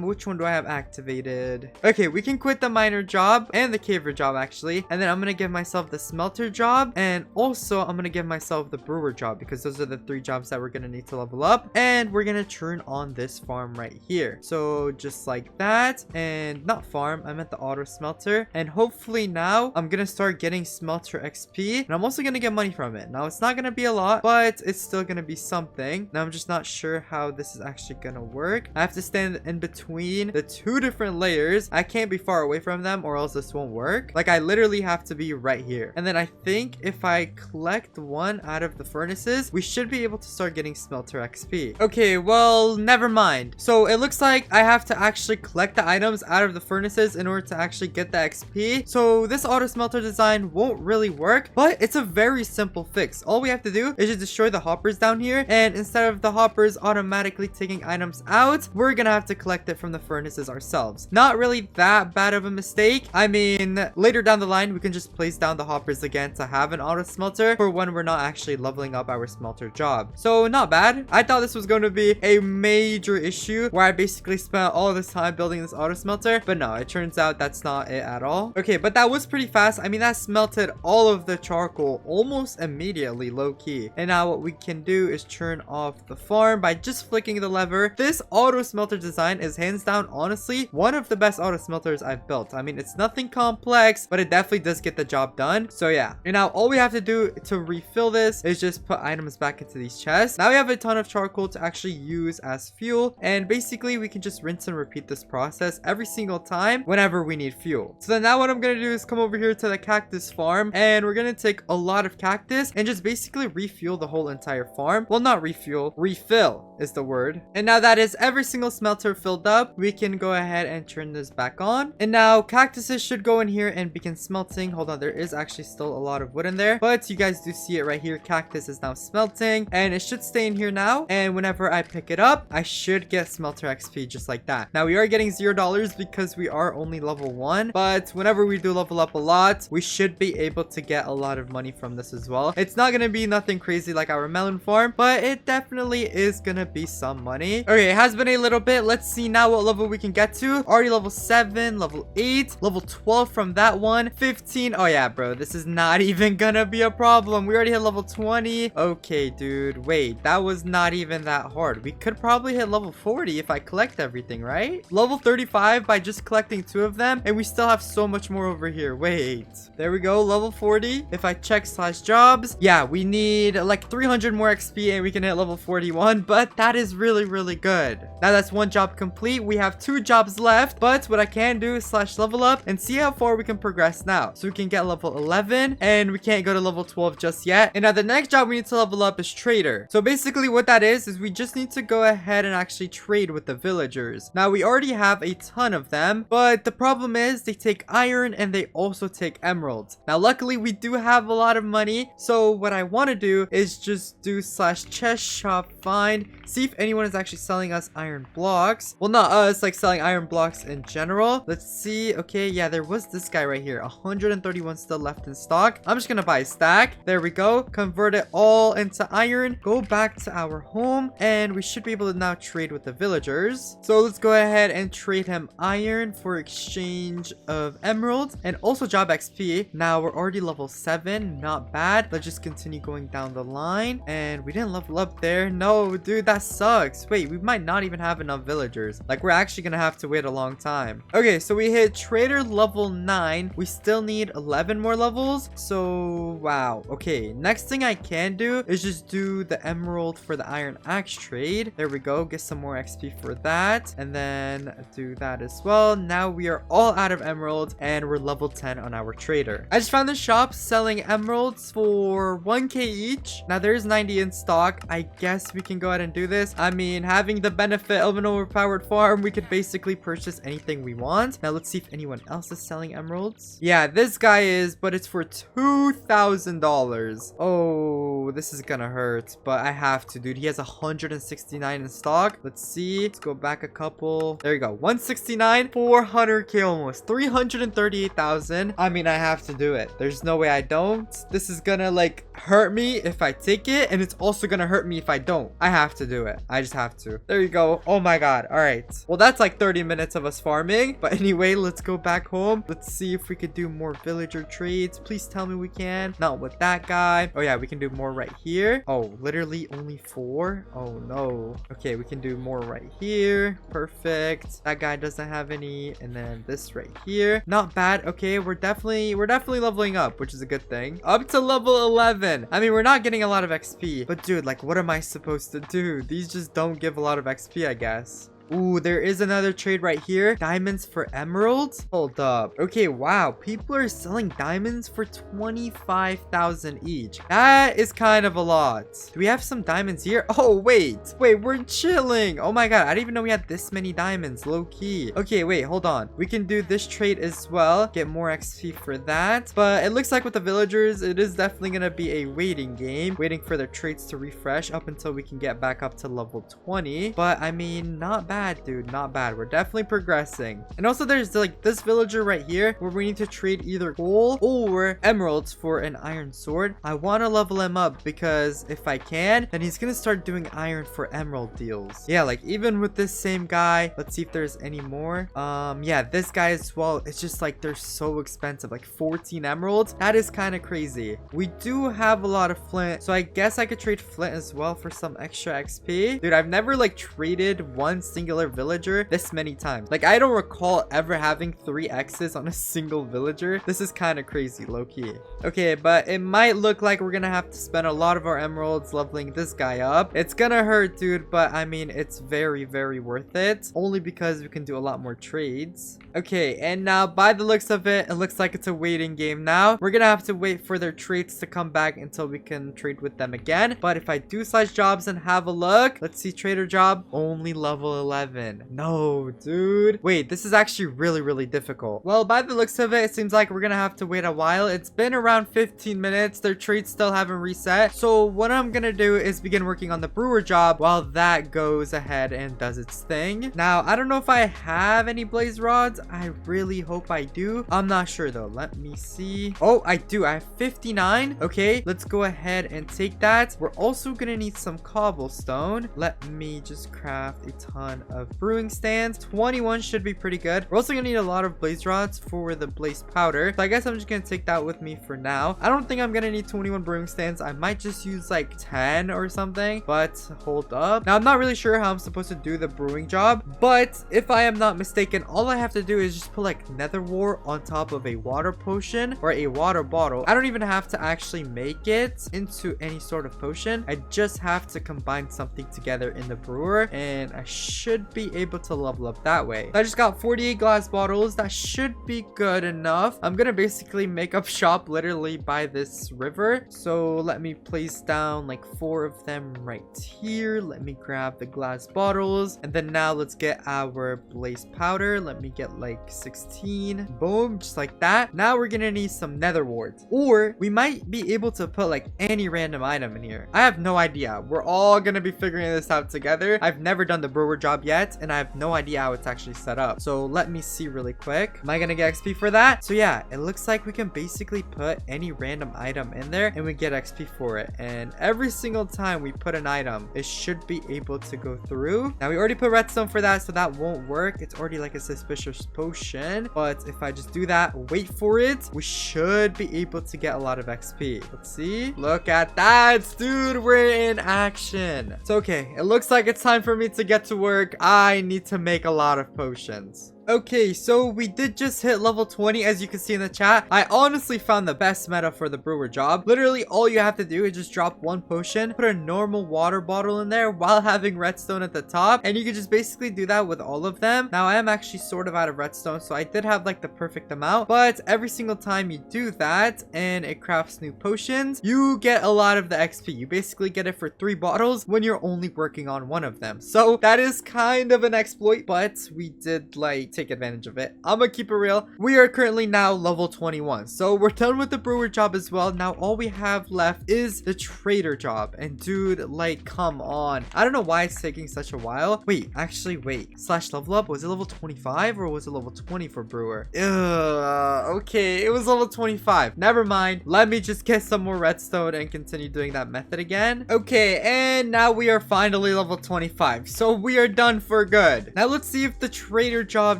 Which one do I have activated? Okay, we can quit the miner job and the caver job actually, and then I'm gonna give myself the smelter job, and also I'm gonna give myself the brewer job, because those are the 3 jobs that we're gonna need to level up. And we're gonna turn on this farm right here. So just like that, and not farm, I meant the auto smelter. And hopefully now I'm gonna start getting smelter XP, and I'm also gonna get money from it. Now it's not gonna be a lot, but it's still gonna be something. Now I'm just not sure how this is actually gonna work. I have to stand in between the 2 different layers. I can't be far away from them or else this won't work. Like I literally have to be right here. And then I think if I collect 1 out of the furnaces, we should be able to start getting smelter XP. Okay, well, never mind. So it looks like I have to actually collect the items out of the furnaces in order to actually get the XP. So this auto smelter design won't really work, but it's a very simple fix. All we have to do is just destroy the hoppers down here, and instead of the hoppers automatically taking items out, we're gonna have to collect it from the furnaces ourselves. Not really that bad of a mistake. I mean, later down the line, we can just place down the hoppers again to have an auto smelter for when we're not actually leveling up our smelter job. So not bad. I thought this was going to be a major issue where I basically spent all this time building this auto smelter, but no, it turns out that's not it at all. Okay, but that was pretty fast. I mean, that smelted all of the charcoal almost immediately, low-key. And now what we can do is turn off the farm by just flicking the lever. This auto smelter design is hands down, honestly, one of the best auto smelters I've built. I mean, it's nothing complex, but it definitely does get the job done. So yeah, and now all we have to do to refill this is just put items back into these chests. Now we have a ton of charcoal to actually use as fuel, and basically we can just rinse and repeat this process every single time whenever we need fuel. So then now what I'm gonna do is come over here to the cactus farm, and we're gonna take a lot of cactus and just basically refuel the whole entire farm. Well, not refuel, refill is the word. And now that is every single smelter filled up, we can go ahead and turn this back on. And now cactuses should go in here and begin smelting. Hold on, there is actually still a lot of wood in there, but you guys do see it right here. Cactus is now smelting, and it should stay in here now, and whenever I pick it up, I should get smelter XP just like that. Now we are getting $0 because we are only level 1, but whenever we do level up a lot, we should be able to get a lot of money from this as well. It's not gonna be nothing crazy like our melon farm, but it definitely is gonna be some money. Okay, it has been a little bit. Let's see now what level we can get to. Already level 7, level 8, level 12 from that one, 15. Oh yeah, bro, this is not even gonna be a problem. We already hit level 20. Okay, dude, wait, that was not even that hard. We could probably hit level 40 if I collect everything, right? Level 35 by just collecting 2 of them, and we still have so much more over here. Wait, there we go, level 40. If I check slash jobs, yeah, we need like 300 more XP and we can hit level 41, but that is really, really good. Now that's one job complete. We have 2 jobs left, but what I can do is slash level up and see how far we can progress now. So we can get level 11 and we can't go to level 12 just yet. And now the next job we need to level up is trader. So basically what that is we just need to go ahead and actually trade with the villagers. Now we already have a ton of them, but the problem is they take iron and they also take emeralds. Now luckily we do have a lot of money, so what I want to do is just do slash chest shop find, see if anyone is actually selling us iron blocks. Well, not us, like selling iron blocks in general. Let's see. Okay, yeah, there was this guy right here, 131 still left in stock. I'm just gonna buy a stack. There we go, convert it all into iron, go back to our home, and we should be able to now trade with the villagers. So let's go ahead and trade him iron for exchange of emeralds and also job XP. Now we're already level 7, not bad. Let's just continue going down the line, and we didn't level up there. No, dude, that sucks. Wait, we might not even have enough villagers. Like, we're actually gonna have to wait a long time. Okay, so we hit trader level 9. We still need 11 more levels. So wow. Okay, next thing I can do is just do the emerald for the iron axe trade. There we go, get some more XP for that, and then do that as well. Now we are all out of emeralds and we're level 10 on our trader. I just found the shop selling emeralds for 1k each. Now there's 90 in stock. I guess we can go ahead and do this. I mean, having the benefit of an overpowered farm, we could basically purchase anything we want. Now let's see if anyone else is selling emeralds. Yeah, this guy is, but it's for $2,000. Oh, this is gonna hurt, but I have to, dude. He has 169 in stock. Let's see. Let's go back a couple. There you go. 169, 400k almost. 338,000. I mean, I have to do it. There's no way I don't. This is gonna like hurt me if I take it, and it's also gonna hurt me if I don't. I have to do it. I just have to. There you go. Oh my god. All right. Well, that's like 30 minutes of us farming. But anyway, let's go back home. Let's see if we could do more villager trades. Please tell me we can. Not with that guy. Oh yeah, we can do more right here. Oh, literally only 4. Oh no. Okay, we can do more right here. Perfect. That guy doesn't have any. And then this right here. Not bad. Okay, we're definitely leveling up, which is a good thing. Up to level 11. I mean, we're not getting a lot of XP, but dude, like, what am I supposed to do? These just don't give a lot of XP, I guess. Ooh, there is another trade right here. Diamonds for emeralds? Hold up. Okay, wow. People are selling diamonds for 25,000 each. That is kind of a lot. Do we have some diamonds here? Oh, wait. Wait, we're chilling. Oh my god, I didn't even know we had this many diamonds. Low key. Okay, wait, hold on. We can do this trade as well. Get more XP for that. But it looks like with the villagers, it is definitely going to be a waiting game. Waiting for their traits to refresh up until we can get back up to level 20. But I mean, not bad. Dude, not bad. We're definitely progressing. And also there's like this villager right here where we need to trade either coal or emeralds for an iron sword. I want to level him up because if I can, then he's gonna start doing iron for emerald deals. Yeah, like even with this same guy, let's see if there's any more. Yeah, this guy as well. It's just like they're so expensive, like 14 emeralds. That is kind of crazy. We do have a lot of flint, so I guess I could trade flint as well for some extra XP. Dude, I've never like traded one singular villager this many times. Like, I don't recall ever having 3 X's on a single villager. This is kind of crazy, low-key. Okay, but it might look like we're gonna have to spend a lot of our emeralds leveling this guy up. It's gonna hurt, dude, but I mean, it's very, very worth it. Only because we can do a lot more trades. Okay, and now by the looks of it, it looks like it's a waiting game now. We're gonna have to wait for their traits to come back until we can trade with them again. But if I do slash jobs and have a look, let's see, trader job, only level 11. 11. No, dude. Wait, this is actually really difficult. Well, by the looks of it, it seems like we're gonna have to wait a while. It's been around 15 minutes. Their trades still haven't reset. So what I'm gonna do is begin working on the brewer job while that goes ahead and does its thing. Now, I don't know if I have any blaze rods. I really hope I do. I'm not sure though. Let me see. Oh, I do. I have 59. Okay, let's go ahead and take that. We're also gonna need some cobblestone. Let me just craft a ton of brewing stands. 21 should be pretty good. We're also gonna need a lot of blaze rods for the blaze powder. So I guess I'm just gonna take that with me for now. I don't think I'm gonna need 21 brewing stands. I might just use like 10 or something, but hold up. Now, I'm not really sure how I'm supposed to do the brewing job, but if I am not mistaken, all I have to do is just put like nether wart on top of a water potion or a water bottle. I don't even have to actually make it into any sort of potion. I just have to combine something together in the brewer, and I should be able to level up that way. I just got 48 glass bottles. That should be good enough. I'm gonna basically make up shop literally by this river. So let me place down like 4 of them right here. Let me grab the glass bottles, and then now let's get our blaze powder. Let me get like 16. Boom, just like that. Now we're gonna need some nether warts, or we might be able to put like any random item in here. I have no idea. We're all gonna be figuring this out together. I've never done the brewer job yet, and I have no idea how it's actually set up. So let me see really quick. Am I gonna get XP for that? So yeah, it looks like we can basically put any random item in there and we get XP for it. And every single time we put an item, it should be able to go through. Now, we already put redstone for that, so that won't work. It's already like a suspicious potion. But if I just do that, wait for it, we should be able to get a lot of XP. Let's see. Look at that, dude. We're in action. So okay, it looks like it's time for me to get to work. I need to make a lot of potions. Okay, so we did just hit level 20, as you can see in the chat. I honestly found the best meta for the brewer job. Literally, all you have to do is just drop 1 potion, put a normal water bottle in there while having redstone at the top, and you can just basically do that with all of them. Now, I am actually sort of out of redstone, so I did have like the perfect amount, but every single time you do that and it crafts new potions, you get a lot of the XP. You basically get it for 3 bottles when you're only working on 1 of them. So that is kind of an exploit, but we did like take advantage of it. I'm gonna keep it real. We are currently now level 21, so we're done with the brewer job as well. Now all we have left is the trader job, and dude, like, come on. I don't know why it's taking such a while. Wait, actually, wait, slash level up, was it level 25 or was it level 20 for brewer? Okay, it was level 25. Never mind, let me just get some more redstone and continue doing that method again. Okay, and now we are finally level 25, so we are done for good. Now let's see if the trader job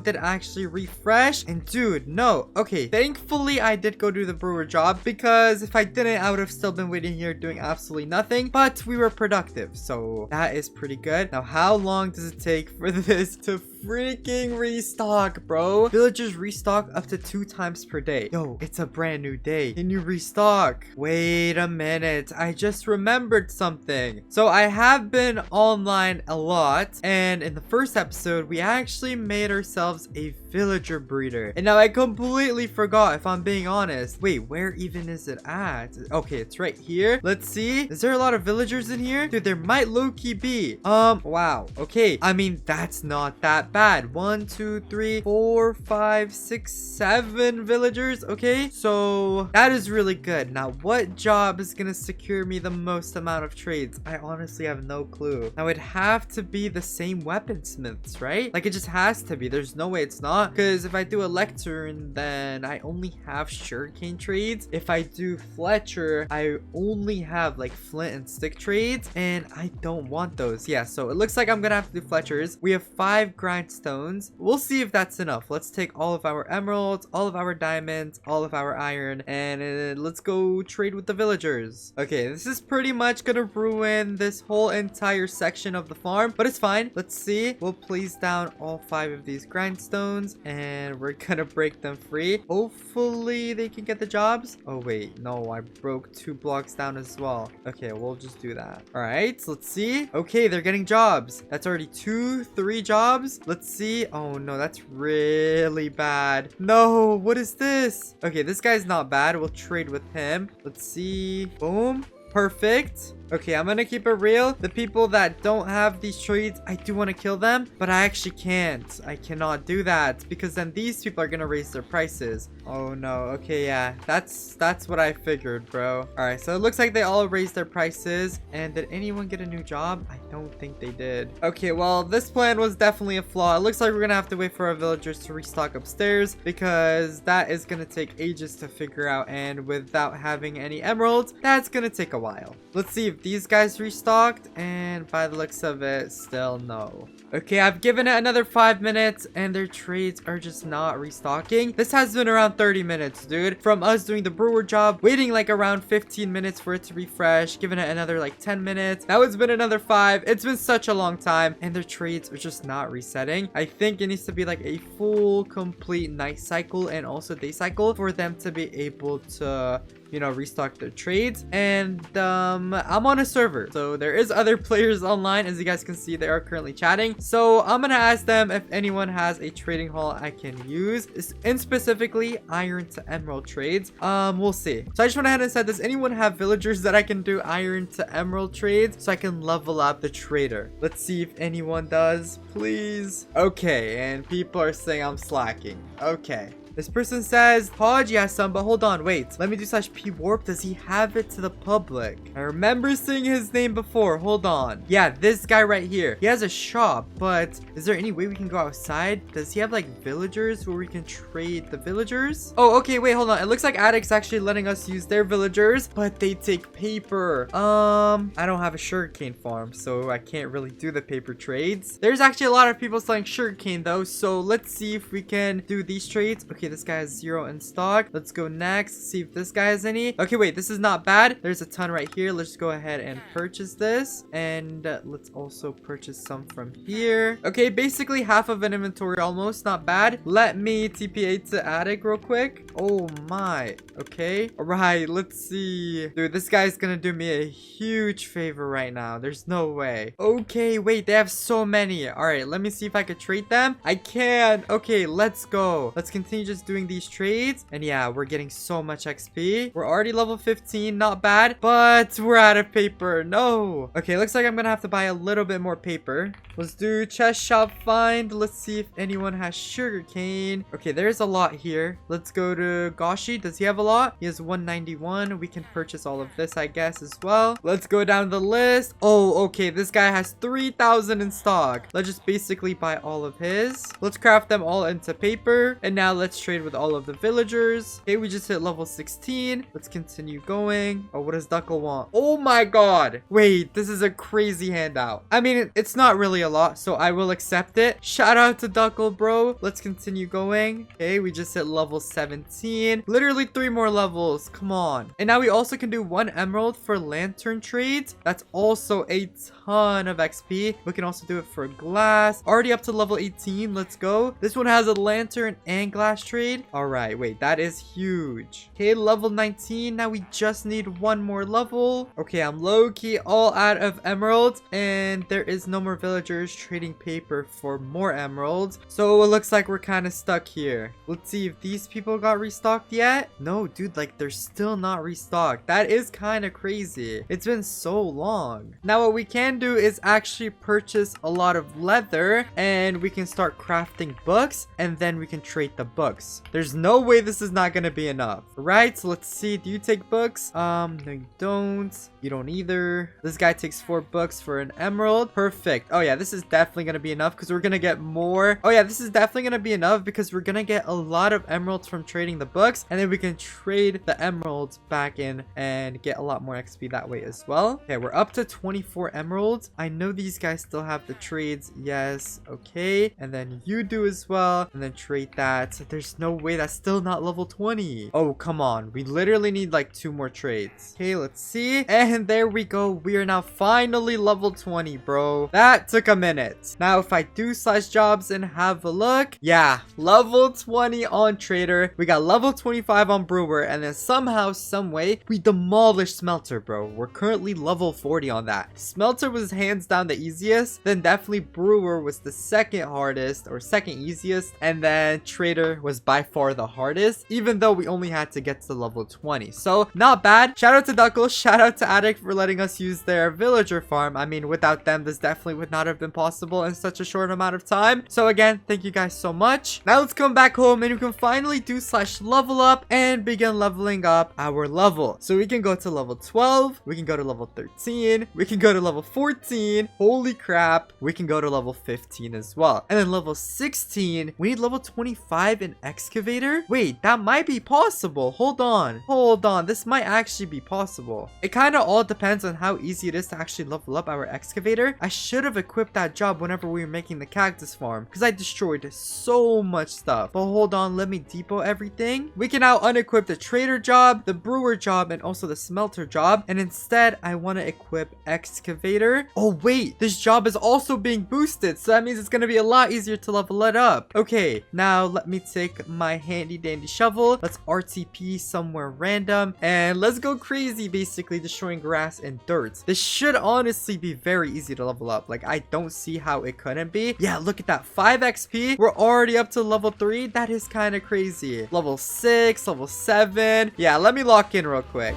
did actually refresh. And dude, no. Okay, thankfully I did go do the brewer job, because if I didn't, I would have still been waiting here doing absolutely nothing. But we were productive, so that is pretty good. Now, how long does it take for this to freaking restock, bro? Villagers restock up to 2 times per day. Yo, it's a brand new day. Can you restock? Wait a minute, I just remembered something. So I have been online a lot, and in the first episode we actually made ourselves a villager breeder, and now I completely forgot, if I'm being honest. Wait, where even is it at? Okay, it's right here. Let's see. Is there a lot of villagers in here? Dude, there might low-key be. Wow. Okay, I mean, that's not that bad. 1 2 3 4 5 6 7 villagers. Okay, so that is really good. Now, what job is gonna secure me the most amount of trades? I honestly have no clue. Now, it'd have to be the same weaponsmiths, right? Like, it just has to be. There's no way it's not, because if I do a lectern, then I only have sugarcane trades. If I do Fletcher, I only have like flint and stick trades, and I don't want those. Yeah, so it looks like I'm gonna have to do Fletchers. We have 5 grindstones. We'll see if that's enough. Let's take all of our emeralds, all of our diamonds, all of our iron, and let's go trade with the villagers. Okay, this is pretty much gonna ruin this whole entire section of the farm, but it's fine. Let's see. We'll place down all 5 of these grindstones, and we're gonna break them free. Hopefully they can get the jobs. Oh wait, no, I broke 2 blocks down as well. Okay, we'll just do that. All right, let's see. Okay, they're getting jobs. That's already 2 3 jobs. Let's see. Oh no, that's really bad. No, what is this? Okay, this guy's not bad. We'll trade with him. Let's see. Boom. Perfect. Okay, I'm gonna keep it real. The people that don't have these trades, I do want to kill them, but I actually can't. I cannot do that because then these people are gonna raise their prices. Oh no. Okay, yeah, that's what I figured, bro. All right, so it looks like they all raised their prices. And did anyone get a new job? I don't think they did. Okay, well, this plan was definitely a flaw. It looks like we're gonna have to wait for our villagers to restock upstairs because that is gonna take ages to figure out, and without having any emeralds, that's gonna take a while. Let's see if these guys restocked, and by the looks of it, still no. Okay, I've given it another 5 minutes and their trades are just not restocking. This has been around 30 minutes, dude. From us doing the brewer job, waiting like around 15 minutes for it to refresh, giving it another like 10 minutes. Now it's been another 5. It's been such a long time and their trades are just not resetting. I think it needs to be like a full complete night cycle and also day cycle for them to be able to, you know, restock their trades. And I'm on a server, so there is other players online. As you guys can see, they are currently chatting, so I'm gonna ask them if anyone has a trading hall I can use, and specifically iron to emerald trades. We'll see. So I just went ahead and said, does anyone have villagers that I can do iron to emerald trades so I can level up the trader? Let's see if anyone does, please. Okay, and people are saying I'm slacking. Okay, this person says Podge has some, but hold on, wait. Let me do /p warp. Does he have it to the public? I remember seeing his name before. Hold on. Yeah, this guy right here. He has a shop, but is there any way we can go outside? Does he have like villagers where we can trade the villagers? Oh, okay, wait, hold on. It looks like Addict's actually letting us use their villagers, but they take paper. I don't have a sugarcane farm, so I can't really do the paper trades. There's actually a lot of people selling sugarcane though, so let's see if we can do these trades. Okay, this guy has 0 in stock. Let's go next, see if this guy has any. Okay, wait, this is not bad. There's a ton right here. Let's go ahead and purchase this, and let's also purchase some from here. Okay, basically half of an inventory almost. Not bad. Let me TPA to Attic real quick. Oh my. Okay, all right, let's see. Dude, this guy's gonna do me a huge favor right now. There's no way. Okay, wait, they have so many. All right, let me see if I could trade them. I can. Okay, let's go. Let's continue just doing these trades, and yeah, we're getting so much XP. We're already level 15, not bad, but we're out of paper. No. Okay, looks like I'm gonna have to buy a little bit more paper. Let's do chest shop find. Let's see if anyone has sugarcane. Okay, there's a lot here. Let's go to Goshi. Does he have a lot? He has 191. We can purchase all of this, I guess, as well. Let's go down the list. Oh, okay, this guy has 3,000 in stock. Let's just basically buy all of his. Let's craft them all into paper, and now let's trade with all of the villagers. Okay, we just hit level 16. Let's continue going. Oh, what does Duckle want? Oh my god. Wait, this is a crazy handout. I mean, it's not really a lot, so I will accept it. Shout out to Duckle, bro. Let's continue going. Okay, we just hit level 17. Literally 3 more levels. Come on. And now we also can do 1 emerald for lantern trades. That's also a ton of XP. We can also do it for glass. Already up to level 18. Let's go. This one has a lantern and glass trade. All right, wait, that is huge. Okay, level 19. Now we just need 1 more level. Okay, I'm low-key all out of emeralds, and there is no more villagers trading paper for more emeralds, so it looks like we're kind of stuck here. Let's see if these people got restocked yet. No, dude, like they're still not restocked. That is kind of crazy. It's been so long. Now what we can do is actually purchase a lot of leather, and we can start crafting books, and then we can trade the books. There's no way this is not gonna be enough, right? So let's see. Do you take books? No, you don't. You don't either. This guy takes 4 books for an emerald. Perfect. Oh yeah, this is definitely gonna be enough because we're gonna get more. Oh yeah, this is definitely gonna be enough because we're gonna get a lot of emeralds from trading the books, and then we can trade the emeralds back in and get a lot more XP that way as well. Okay, we're up to 24 emeralds. I know these guys still have the trades. Yes. Okay, and then you do as well, and then trade that. There's no way that's still not level 20. Oh, come on. We literally need like 2 more trades. Okay, let's see. And there we go. We are now finally level 20, bro. That took a minute. Now, if I do /jobs and have a look, yeah, level 20 on trader. We got level 25 on brewer, and then somehow, some way, we demolished smelter, bro. We're currently level 40 on that. Smelter was hands down the easiest. Then definitely brewer was the second hardest or second easiest, and then trader was by far the hardest, even though we only had to get to level 20. So not bad. Shout out to Duckles, shout out to Addict for letting us use their villager farm. I mean, without them, this definitely would not have been possible in such a short amount of time. So again, thank you guys so much. Now let's come back home and we can finally do /level up and begin leveling up our level. So we can go to level 12, we can go to level 13, we can go to level 14. Holy crap, we can go to level 15 as well. And then level 16, we need level 25 in excavator. Wait, that might be possible. Hold on, this might actually be possible. It kind of all depends on how easy it is to actually level up our excavator. I should have equipped that job whenever we were making the cactus farm, because I destroyed so much stuff. But hold on, let me depot everything. We can now unequip the trader job, the brewer job, and also the smelter job. And instead, I want to equip excavator. Oh wait, this job is also being boosted, so that means it's going to be a lot easier to level it up. Okay, now let me take my handy dandy shovel. Let's RTP somewhere random and let's go crazy, basically destroying grass and dirt. This should honestly be very easy to level up. Like, I don't see how it couldn't be. Yeah, look at that, 5 XP. We're already up to level 3. That is kind of crazy. Level 6, level 7. Yeah, let me lock in real quick.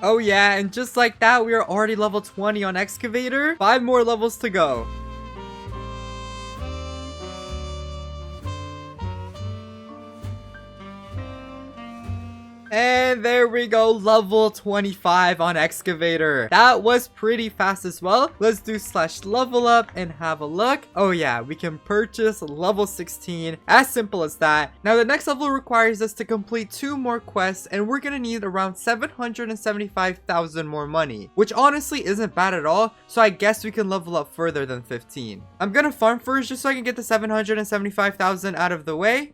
Oh yeah, and just like that, we are already level 20 on excavator. 5 more levels to go. And there we go, level 25 on excavator. That was pretty fast as well. Let's do /level up and have a look. Oh yeah, we can purchase level 16. As simple as that. Now the next level requires us to complete 2 more quests, and we're gonna need around 775,000 more money, which honestly isn't bad at all. So I guess we can level up further than 15. I'm gonna farm first just so I can get the 775,000 out of the way.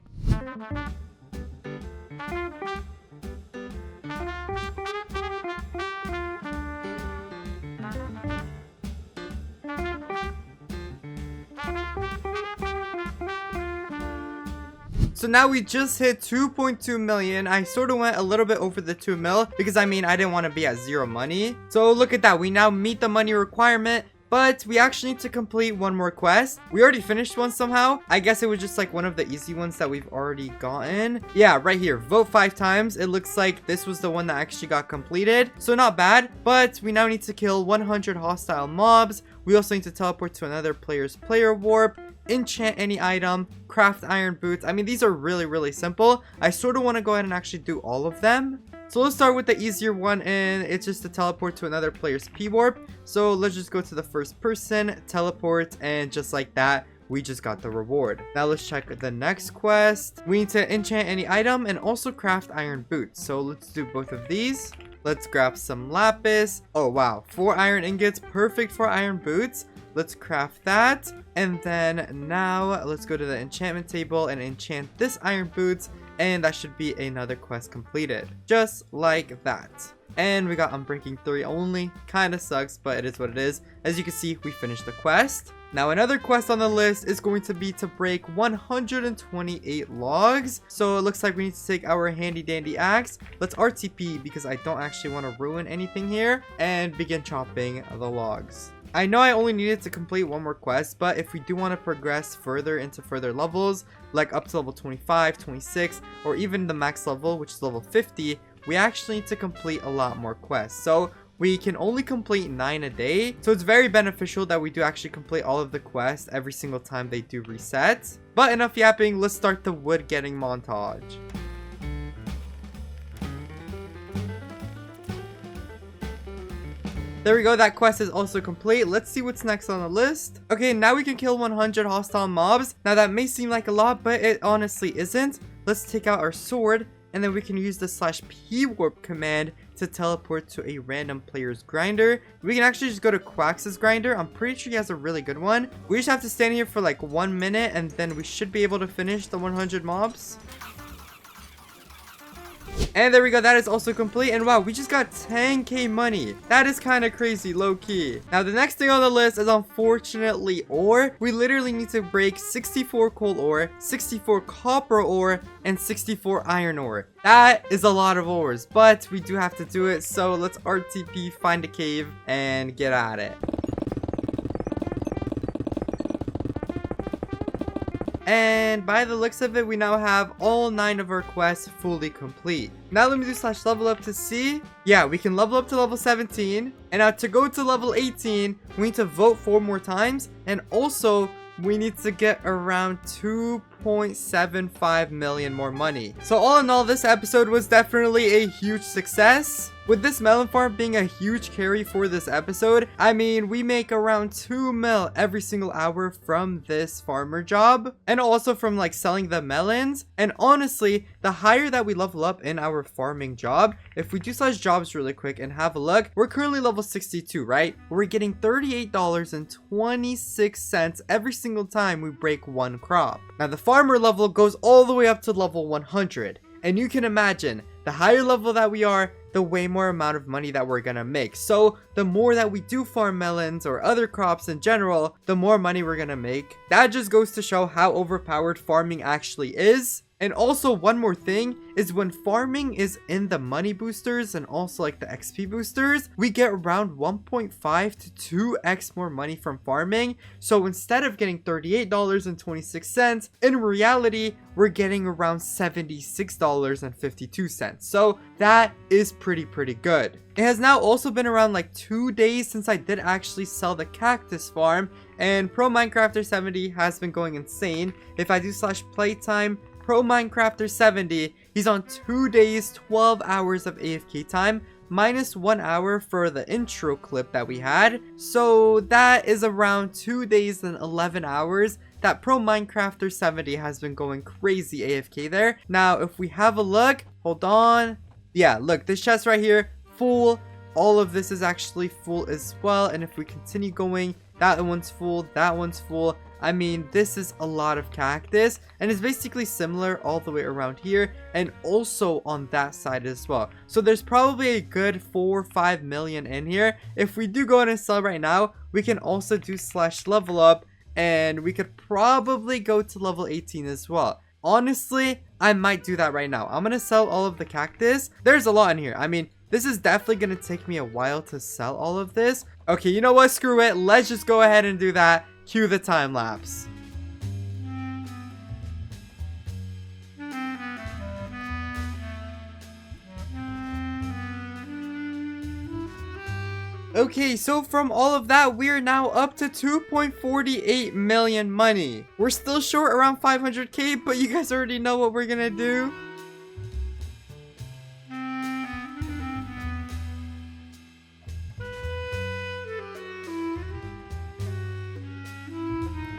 So now we just hit 2.2 million. I sort of went a little bit over the 2 mil because I mean, I didn't want to be at 0 money. So look at that. We now meet the money requirement, but we actually need to complete 1 more quest. We already finished one somehow. I guess it was just like one of the easy ones that we've already gotten. Yeah, right here. Vote 5 times. It looks like this was the one that actually got completed. So not bad, but we now need to kill 100 hostile mobs. We also need to teleport to another player's player warp, enchant any item, craft iron boots. I mean, these are really simple. I sort of want to go ahead and actually do all of them. So let's start with the easier one, and it's just to teleport to another player's P-warp. So let's just go to the first person, teleport, and just like that, we just got the reward. Now let's check the next quest. We need to enchant any item and also craft iron boots. So let's do both of these. Let's grab some lapis. Oh wow, 4 iron ingots, perfect for iron boots. Let's craft that. And then now let's go to the enchantment table and enchant this iron boots. And that should be another quest completed. Just like that. And we got Unbreaking 3 only. Kinda sucks, but it is what it is. As you can see, we finished the quest. Now another quest on the list is going to be to break 128 logs. So it looks like we need to take our handy dandy axe. Let's RTP because I don't actually want to ruin anything here. And begin chopping the logs. I know I only needed to complete 1 more quest, but if we do want to progress further into further levels, like up to level 25, 26, or even the max level, which is level 50, we actually need to complete a lot more quests. So we can only complete 9 a day. So it's very beneficial that we do actually complete all of the quests every single time they do reset. But enough yapping, let's start the wood getting montage. There we go, that quest is also complete. Let's see what's next on the list. Okay, now we can kill 100 hostile mobs. Now that may seem like a lot, but it honestly isn't. Let's take out our sword, and then we can use the /p-warp command to teleport to a random player's grinder. We can actually just go to Quax's grinder. I'm pretty sure he has a really good one. We just have to stand here for like 1 minute, and then we should be able to finish the 100 mobs. And there we go, that is also complete. And wow, we just got 10k money. That is kind of crazy, low-key. Now the next thing on the list is unfortunately ore. We literally need to break 64 coal ore, 64 copper ore, and 64 iron ore. That is a lot of ores, but we do have to do it. So let's RTP, find a cave, and get at it. And by the looks of it, we now have all 9 of our quests fully complete. Now let me do slash level up to see. Yeah, we can level up to level 17. And now to go to level 18, we need to vote 4 more times. And also, we need to get around 2.75 million more money. So all in all, this episode was definitely a huge success. With this melon farm being a huge carry for this episode, I mean, we make around 2 mil every single hour from this farmer job. And also from like selling the melons. And honestly, the higher that we level up in our farming job, if we do slash jobs really quick and have a look, we're currently level 62, right? We're getting $38.26 every single time we break 1 crop. Now the farmer level goes all the way up to level 100. And you can imagine, the higher level that we are, the way more amount of money that we're gonna make. So the more that we do farm melons or other crops in general, the more money we're gonna make. That just goes to show how overpowered farming actually is. And also one more thing is when farming is in the money boosters and also like the XP boosters, we get around 1.5 to 2x more money from farming. So instead of getting $38.26, in reality, we're getting around $76.52. So that is pretty good. It has now also been around like 2 days since I did actually sell the cactus farm, and Pro Minecrafter 70 has been going insane. If I do slash playtime, Pro Minecrafter 70, he's on 2 days, 12 hours of AFK time, minus 1 hour for the intro clip that we had. So that is around 2 days and 11 hours that Pro Minecrafter 70 has been going crazy AFK there. Now, if we have a look, hold on. Yeah, look, this chest right here, full. All of this is actually full as well. And if we continue going, that one's full, that one's full. I mean, this is a lot of cactus, and it's basically similar all the way around here and also on that side as well. So there's probably a good 4 or 5 million in here. If we do go in and sell right now, we can also do slash level up, and we could probably go to level 18 as well. Honestly, I might do that right now. I'm gonna sell all of the cactus. There's a lot in here. I mean, this is definitely gonna take me a while to sell all of this. Okay, you know what? Screw it. Let's just go ahead and do that. Cue the time lapse. Okay, so from all of that, we are now up to 2.48 million money. We're still short around 500k, but you guys already know what we're gonna do.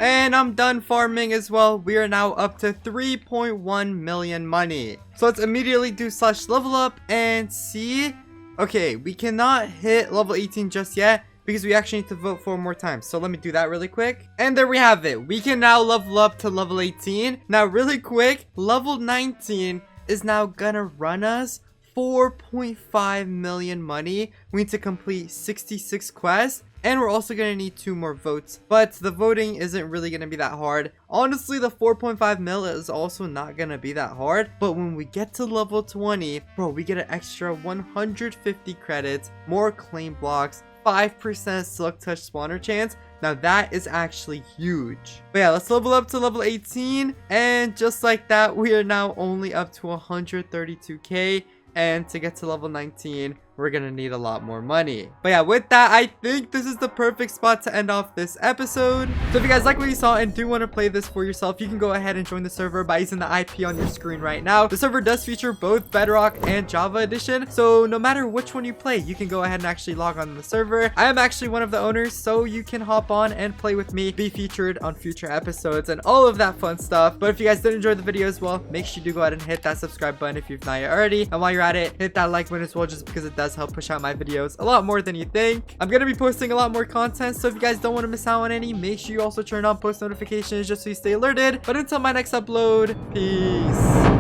And I'm done farming as well. We are now up to 3.1 million money. So let's immediately do slash level up and see. Okay, we cannot hit level 18 just yet because we actually need to vote 4 more times. So let me do that really quick. And there we have it. We can now level up to level 18. Now really quick, level 19 is now gonna run us 4.5 million money. We need to complete 66 quests. And we're also going to need 2 more votes. But the voting isn't really going to be that hard. Honestly, the 4.5 mil is also not going to be that hard. But when we get to level 20, bro, we get an extra 150 credits, more claim blocks, 5% silk touch spawner chance. Now that is actually huge. But yeah, let's level up to level 18. And just like that, we are now only up to 132k. And to get to level 19, we're gonna need a lot more money. But yeah, with that, I think this is the perfect spot to end off this episode. So if you guys like what you saw and do want to play this for yourself, you can go ahead and join the server by using the IP on your screen right now. The server does feature both Bedrock and Java Edition, so no matter which one you play, you can go ahead and actually log on to the server. I am actually one of the owners, so you can hop on and play with me, be featured on future episodes, and all of that fun stuff. But if you guys did enjoy the video as well, make sure you do go ahead and hit that subscribe button if you've not yet already. And while you're at it, hit that like button as well, just because it does help push out my videos a lot more than you think. I'm gonna be posting a lot more content, so if you guys don't want to miss out on any, make sure you also turn on post notifications just so you stay alerted. But until my next upload, peace.